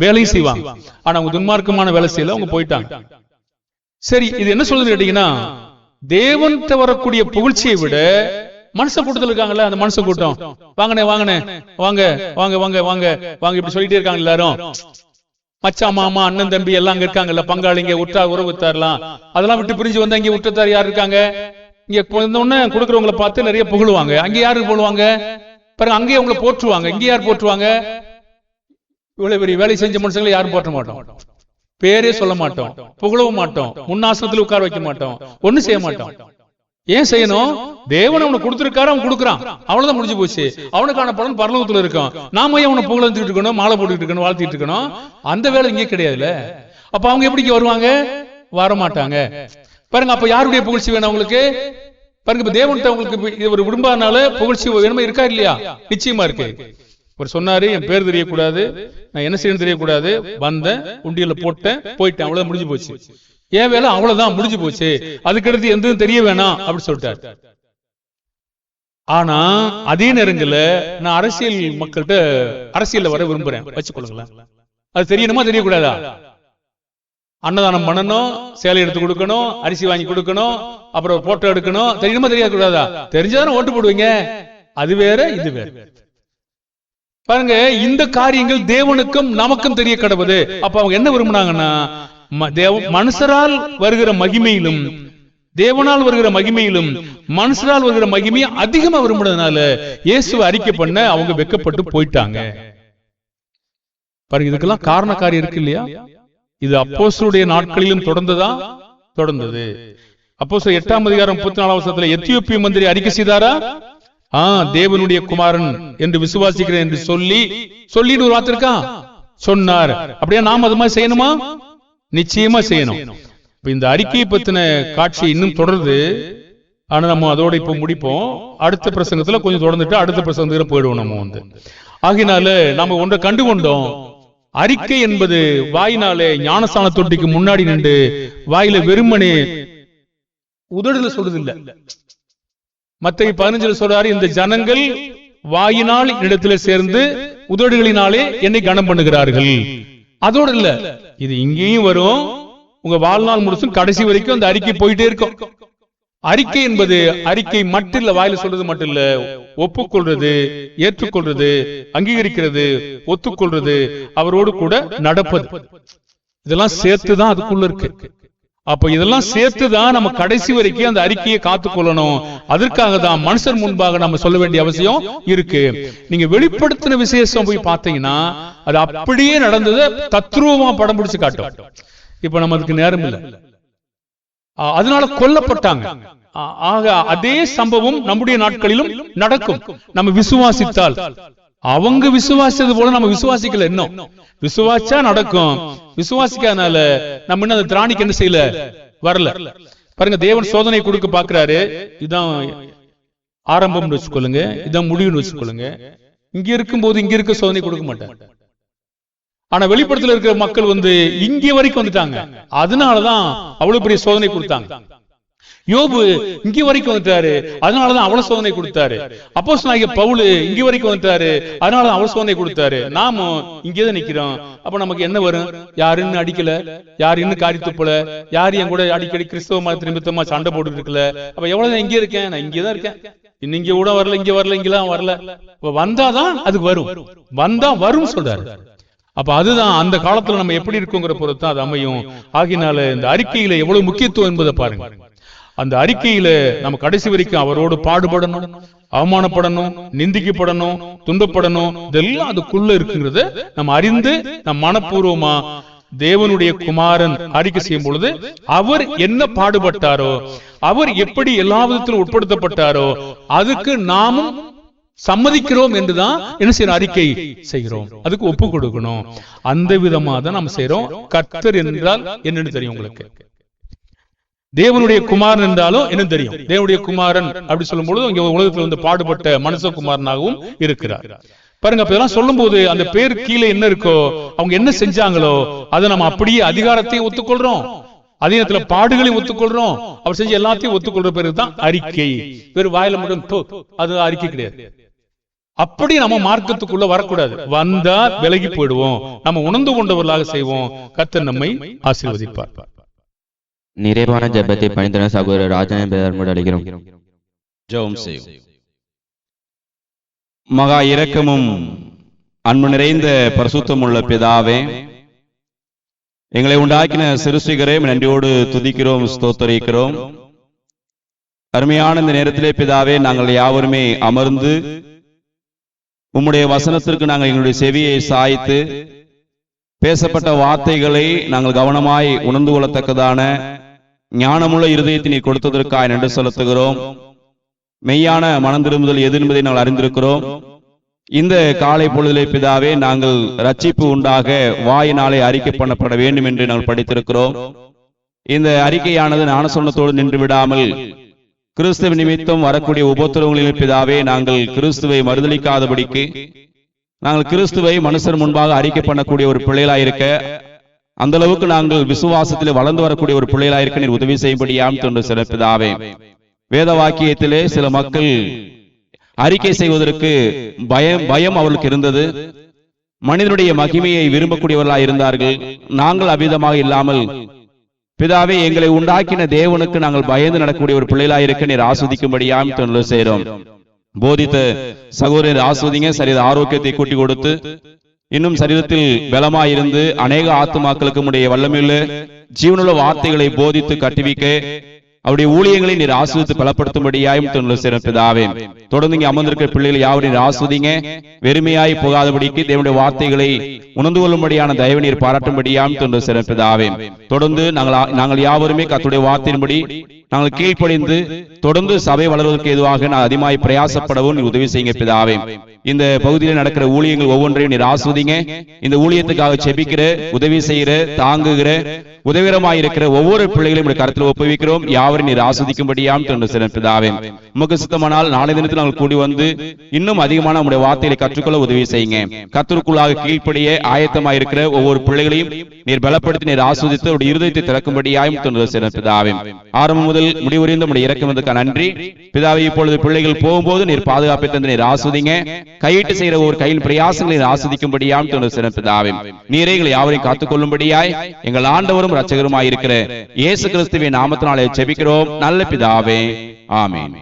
வேலையும் செய்வாங்க. ஆனா அவங்க துன்மார்க்கமான வேலை செய்யல, அவங்க போயிட்டாங்க. சரி, இது என்ன சொல்லுது கேட்டீங்கன்னா, தேவன்கிட்ட வரக்கூடிய புகழ்ச்சியை விட மனுஷ கூட்டத்தில் இருக்காங்கல்ல, அந்த மனுஷ கூட்டம், வாங்கனே வாங்கனே வாங்க வாங்க வாங்க வாங்க வாங்க இப்படி சொல்லிட்டே இருக்காங்க. எல்லாரும் மச்சா மாமா அண்ணன் தம்பி எல்லாம் அங்க இருக்காங்கல்ல, பங்காளிங்க உற்றார் உறவுத்தார்லாம், அதெல்லாம் விட்டு பிரிஞ்சு வந்து அங்கே உற்றத்தார் யார் இருக்காங்க? இங்க உடனே கொடுக்கறவங்களை பார்த்து நிறைய புகழுவாங்க. அங்க யாரு போடுவாங்க பாருங்க, அங்கேயே உங்களை போற்றுவாங்க. இங்க யார் போற்றுவாங்க? இவ்வளவு பெரிய வேலை செஞ்ச மனுஷங்களை யாரும் போற்ற மாட்டோம், பேரே சொல்ல மாட்டோம், புகழவும் மாட்டோம், முன்னாசனத்துல உட்கார வைக்க மாட்டோம், ஒண்ணு செய்ய மாட்டோம். ஏன் செய்யணும்? தேவன் அவனை கொடுத்திருக்காரு, அவன் கொடுக்குறான், அவ்வளவுதான், முடிஞ்சு போச்சு. அவனுக்கான பலன் பரலோகத்துல இருக்கும். நாம அவனை புகழ்ந்துட்டு இருக்கணும், மாலை போட்டுட்டு இருக்கணும், வாழ்த்திட்டு இருக்கணும். அந்த வேலை இங்கே கிடையாதுல்ல. அப்ப அவங்க எப்படி வருவாங்க? வரமாட்டாங்க. பாருங்க, அப்ப யாருடைய புகழ்ச்சி வேணும் உங்களுக்கு? பாருங்க, இப்ப தேவன்கிட்ட உங்களுக்கு ஒரு விரும்பாதனால புகழ்ச்சி வேணுமா இருக்கா இல்லையா? நிச்சயமா இருக்கு. அவர் சொன்னாரு, என் பேர் தெரியக்கூடாது, நான் என்ன செய்யணும் தெரியக்கூடாது, வந்தேன், உண்டியல போட்டேன், போயிட்டேன், அவ்வளவு முடிஞ்சு போச்சு. ஏன் வேலை அவ்வளவுதான், முடிஞ்சு போச்சு, அதுக்கடுத்து எதுவும் தெரிய வேணாம் அப்படி சொல்லிட்டாரு. ஆனா அதே நேரங்கள்ல நான் அரசியல் மக்கள்கிட்ட அரசியல்ல வர விரும்புறேன் வச்சுக்கொள்ளுங்களேன். அது தெரியணுமா தெரியக்கூடாதா? அன்னதானம் பண்ணணும், சேலை எடுத்து கொடுக்கணும், அரிசி வாங்கி கொடுக்கணும், அப்புறம் போட்டோ எடுக்கணும், தெரியணுமா தெரியக்கூடாதா? தெரிஞ்சாதானே ஓட்டு போடுவீங்க. அது வேற இது வேற. பாருங்க, இந்த காரியங்கள் தேவனுக்கும் நமக்கும் தெரிய கடவுது. அப்ப அவங்க என்ன விரும்பினாங்கன்னா, மனுஷரால் வருகிற மகிமையிலும் தேவனால் வருகிற மகிமையிலும் மனுஷரால் வருகிற மகிமையை அதிகமா விரும்புறதுனால இயேசுவை அறிக்கை பண்ண அவங்க வெக்கப்பட்டு போயிட்டாங்க. பாருங்க, இதுக்கெல்லாம் காரணக்காரி இருக்கு இல்லையா? இது அப்போஸ்தலருடைய நாட்களிலும் தொடர்ந்தது. அப்போஸ்தலர் 8ஆம் அதிகாரம் 34ஆம் வசனத்துல எத்தியோப்பிய மந்திரி அறிக்கை செய்தாரா? தேவனுடைய குமாரன் என்று விசுவாசிக்கிறேன் என்று சொல்லிட்டு ஒரு வார்த்தை இருக்கா? சொன்னார். அப்படியே நாம் அது மாதிரி செய்யணுமா? நிச்சயமா செய்யணும். இந்த அறிக்கையை பத்தின காட்சி இன்னும் தொடருது. ஆனா நம்ம அதோட இப்ப முடிப்போம். அடுத்த பிரசங்கத்துல கொஞ்சம் தொடர்ந்துட்டு அடுத்த பிரசங்கத்துல போயிடுவோம் நம்ம வந்து. ஆகினால நாம ஒன்றை கண்டுகொண்டோம். அறிக்கை என்பது வாயினாலே ஞானஸ்நான தொட்டிக்கு முன்னாடி நின்று வாயில வெறுமனே உதடுல சொல்றது இல்ல. மத்தேயு 15 சொல்றாரு, இந்த ஜனங்கள் வாயினால் இடத்துல சேர்ந்து உதடுகளினாலே என்னை கனம் பண்ணுகிறார்கள். அதோடு இல்ல, இது இங்கேயும் வரும். உங்க வாழ்நாள் முழுசும் கடைசி வரைக்கும் அந்த அறிக்கை போயிட்டே இருக்கும். அறிக்கை என்பது அறிக்கை மட்டும் இல்ல, வாயில சொல்றது மட்டும் இல்ல, ஒப்புக்கொள்றது, ஏற்றுக்கொள்றது, அங்கீகரிக்கிறது, ஒத்துக்கொள்றது, அவரோடு கூட நடப்பது, இதெல்லாம் சேர்த்துதான் அதுக்குள்ள இருக்கு. அப்ப இதெல்லாம் சேர்த்துதான் நம்ம கடைசி வரைக்கும் அந்த அறிக்கையை காத்துக்கொள்ளணும். அதற்காக தான் மனுஷர் முன்பாக நம்ம சொல்ல வேண்டிய அவசியம் இருக்கு. நீங்க வெளிப்படுத்தின விசேஷம் போய் பார்த்தீங்கன்னா அது அப்படியே நடந்தது, தத்ரூபமா படம் பிடிச்சு காட்டும். இப்ப நம்ம அதுக்கு நேரம் இல்லை, அதனால கொல்லப்பட்டாங்க. ஆக அதே சம்பவம் நம்முடைய நாட்களிலும் நடக்கும். நம்ம விசுவாசித்தால், அவங்க விசுவாசித்தது போல நம்ம விசுவாசிக்கல, இன்னும் விசுவாசா நடக்கும். விசுவாசிக்காதனால நம்ம இன்னும் அந்த திராணிக்கு என்ன செய்யல, வரல. பாருங்க, தேவன் சோதனை கொடுக்க பாக்குறாரு. இதான் ஆரம்பம்னு வச்சுக்கொள்ளுங்க, இதான் முடிவுன்னு வச்சுக்கொள்ளுங்க. இங்க இருக்கும்போது இங்க இருக்க சோதனை கொடுக்க மாட்டாங்க. ஆனா வெளிப்படத்துல இருக்கிற மக்கள் வந்து இங்க வரைக்கும் வந்துட்டாங்க, அதனாலதான் அவ்வளவு பெரிய சோதனை கொடுத்தாங்க. யோபு இங்க வரைக்கும் வந்துட்டாரு, அதனாலதான் அவ்வளவு சோதனை கொடுத்தாரு. அப்போஸ்தலனாகிய பவுல் இங்க வரைக்கும் வந்துட்டாரு, அதனாலதான் அவ்வளவு சோதனை கொடுத்தாரு. நாமும் இங்கேதான் நிக்கிறோம். அப்ப நமக்கு என்ன வரும்? யாரு இன்னும் அடிக்கல, யாரு இன்னும் காரி துப்பல, யாரு என் கூட அடிக்கடி கிறிஸ்தவ மதத்து நிமித்தமா சண்டை போட்டுட்டு இருக்கல. அப்ப எவ்வளவு இங்க இருக்கேன், நான் இங்கதான் இருக்கேன், இன்னும் இங்க கூட வரல, இங்கெல்லாம் வரல. வந்தாதான் அது வரும், வந்தா வரும் சொல்றாரு. அப்ப அதுதான் அந்த காலத்துல நம்ம எப்படி இருக்குங்கிற பொறுத்து அது அமையும். ஆகினால இந்த அறிக்கையில எவ்வளவு முக்கியத்துவம் என்பதை பாருங்க. அந்த அறிக்கையில நம்ம கடைசி வரைக்கும் அவரோடு பாடுபடணும், அவமானப்படணும், நிந்திக்கப்படணும், துன்பப்படணும், இதெல்லாம் அதுக்குள்ள இருக்குங்கிறத நம்ம அறிந்து நம் மனப்பூர்வமா தேவனுடைய குமாரன் அறிக்கை செய்யும் பொழுது அவர் என்ன பாடுபட்டாரோ, அவர் எப்படி எல்லா விதத்திலும் உட்படுத்தப்பட்டாரோ அதுக்கு நாமும் சம்மதிக்கிறோம் என்றுதான் என்ன செய்யணும், அறிக்கை செய்கிறோம். அதுக்கு ஒப்பு கொடுக்கணும். அந்த விதமா தான் நம்ம செய்யறோம். கர்த்தர் என்றால் என்னன்னு தெரியும் உங்களுக்கு, தேவனுடைய குமாரன் என்றாலும் என்ன தெரியும். தேவனுடைய குமாரன் அப்படி சொல்லும் பொழுது இங்க உலகத்தில் வந்து பாடுபட்ட மனுஷகுமாரனாகவும் இருக்கிறார். பாருங்க, அப்ப இதெல்லாம் சொல்லும் போது அந்த பேர் கீழே என்ன இருக்கோ, அவங்க என்ன செஞ்சாங்களோ அதை நம்ம அப்படியே அதிகாரத்தையும் ஒத்துக்கொள்றோம், அதே நேரத்துல பாடுகளையும் ஒத்துக்கொள்றோம். அவர் செஞ்ச எல்லாத்தையும் ஒத்துக்கொள்ற பேருதான் அறிக்கை. பேர் வாயில மட்டும் அது அறிக்கை கிடையாது. அப்படி நம்ம மார்க்கத்துக்குள்ள வரக்கூடாது. வந்தா விலகி போயிடுவோம். நம்ம உணர்ந்து கொண்டவர்களாக செய்வோம். கர்த்தர் நம்மை ஆசீர்வதிப்பார். நிறைவான ஜெபத்தை பணித்தன சகோதரர் ராஜன் பேரன்போடு அழைக்கிறோம். ஜெபம் செய்வோம். மகா இரக்கமும் அன்பு நிறைந்த பரிசுத்தமுள்ள பிதாவே, எங்களை உண்டாக்கின சிருஷ்டிகரே, நன்றியோடு துதிக்கிறோம், ஸ்தோத்தரிக்கிறோம். அருமையான இந்த நேரத்திலே பிதாவே, நாங்கள் யாவருமே அமர்ந்து உம்முடைய வசனத்திற்கு நாங்கள் எங்களுடைய செவியை சாய்த்து பேசப்பட்ட வார்த்தைகளை நாங்கள் கவனமாய் உணர்ந்து கொள்ளத்தக்கதான ஞானமுள்ள இருதயத்தை நீர் கொடுத்ததற்காக நன்றி செலுத்துகிறோம். மெய்யான மனம் திரும்புதல் எது என்பதை நாங்கள் அறிந்திருக்கிறோம். இந்த காலை பொழுதிலே பிதாவே, நாங்கள் ரட்சிப்பு உண்டாக வாயினாலே அறிக்கை பண்ணப்பட வேண்டும் என்று நாங்கள் படித்திருக்கிறோம். இந்த அறிக்கையானது ஞானஸ்நானத்தோடு நின்று விடாமல் கிறிஸ்துவ நிமித்தம் வரக்கூடிய உபத்திரவங்களில் பிதாவே நாங்கள் கிறிஸ்துவை மறுதலிக்காதபடிக்கு நாங்கள் கிறிஸ்துவை மனுஷர் முன்பாக அறிக்கை பண்ணக்கூடிய ஒரு பிள்ளைகளாயிருக்க, அந்த அளவுக்கு நாங்கள் விசுவாசத்திலே வளர்ந்து வரக்கூடிய ஒரு பிள்ளைகளாயிருக்க நீர் உதவி செய்யும்படியாம் தொண்டு சிறப்பிதாவே. வேத வாக்கியத்திலே சில மக்கள் அறிக்கை செய்வதற்கு பயம் அவர்களுக்கு இருந்தது. மனிதனுடைய மகிமையை விரும்பக்கூடியவர்களாக இருந்தார்கள். நாங்கள் அவ்விதமாக இல்லாமல் பிதாவே எங்களை உண்டாக்கின தேவனுக்கு நாங்கள் பயந்து நடக்கக்கூடிய ஒரு பிள்ளைகளாயிருக்க நீர் ஆஸ்வதிக்கும்படியாம் தொண்டு செய்கிறோம். போதித்த சகோதரர் ஆஸ்வதிங்க, சரீர ஆரோக்கியத்தை கூட்டி கொடுத்து இன்னும் சரீரத்தில் பலமாயிருந்து அநேக ஆத்துமாக்களுக்கு உடைய வல்லமையுள்ள ஜீவனுள்ள வார்த்தைகளை போதித்து கட்டுவிக்க அவருடைய ஊழியங்களை நீர் ஆஸ்வதித்து பலப்படுத்தும்படியாயும் சிறப்பிதாவே. தொடர்ந்து இங்கே அமர்ந்திருக்கிற பிள்ளைகள் யாவரையும் ஆஸ்வதிங்க, வெறுமையாய் போகாதபடிக்கு தேவனுடைய வார்த்தைகளை உணர்ந்து கொள்ளும்படியான தயவு நீர் பாராட்டும்படியாயும் சிறப்பிதாவே. தொடர்ந்து நாங்கள் யாவருமே கர்த்தருடைய வார்த்தையின்படி நாங்கள் கீழ்ப்படிந்து தொடர்ந்து சபை வளர்வதற்கு எதுவாக நான் அதிகமாய் பிரயாசப்படவும் நீர் உதவி செய்யுங்க பிதாவே. இந்த பகுதியில் நடக்கிற ஊழியங்கள் ஒவ்வொன்றையும் நீர் ஆஸ்வதிங்க. இந்த ஊழியத்துக்காக செபிக்கிற, உதவி செய்கிற, தாங்குகிற, உதவிகரமாயிருக்கிற ஒவ்வொரு பிள்ளைகளையும் கருத்தில் ஒப்புவிக்கிறோம். யாவரையும் நீர் ஆஸ்வதிக்கும்படியாம் பிதாவே. உமக்கு சித்தமானால் நாளை தினத்தில் நாங்கள் கூடி வந்து இன்னும் அதிகமான நம்முடைய வார்த்தைகளை கற்றுக்கொள்ள உதவி செய்யுங்க. கர்த்தருக்குள்ளாக கீழ்ப்படிய ஆயத்தமாயிருக்கிற ஒவ்வொரு பிள்ளைகளையும் நீர் பலப்படுத்தி நீர் ஆஸ்வதித்து அவருடைய இருதயத்தை திறக்கும்படியாயும் பிதாவே. ஆரம்பம் முதல் முடிவறிந்த நம்முடைய இறக்குவதற்கு நன்றி பிதாவே. இப்பொழுது பிள்ளைகள் போகும்போது நீர் பாதுகாப்பை தந்து நீர் ஆஸ்வதிங்க. கையிட்டு செய்கிற ஒரு கையின் பிரயாசங்களை ஆஸ்வதிக்கும்படியாம் பிதாவே. நீரே எங்களை யாவரையும் காத்துக்கொள்ளும்படியாய் எங்கள் ஆண்டவரும் இரட்சகருமாயிருக்கிற இயேசு கிறிஸ்துவின் நாமத்தினாலே ஜெபிக்கிறோம் நல்ல பிதாவே. ஆமென்.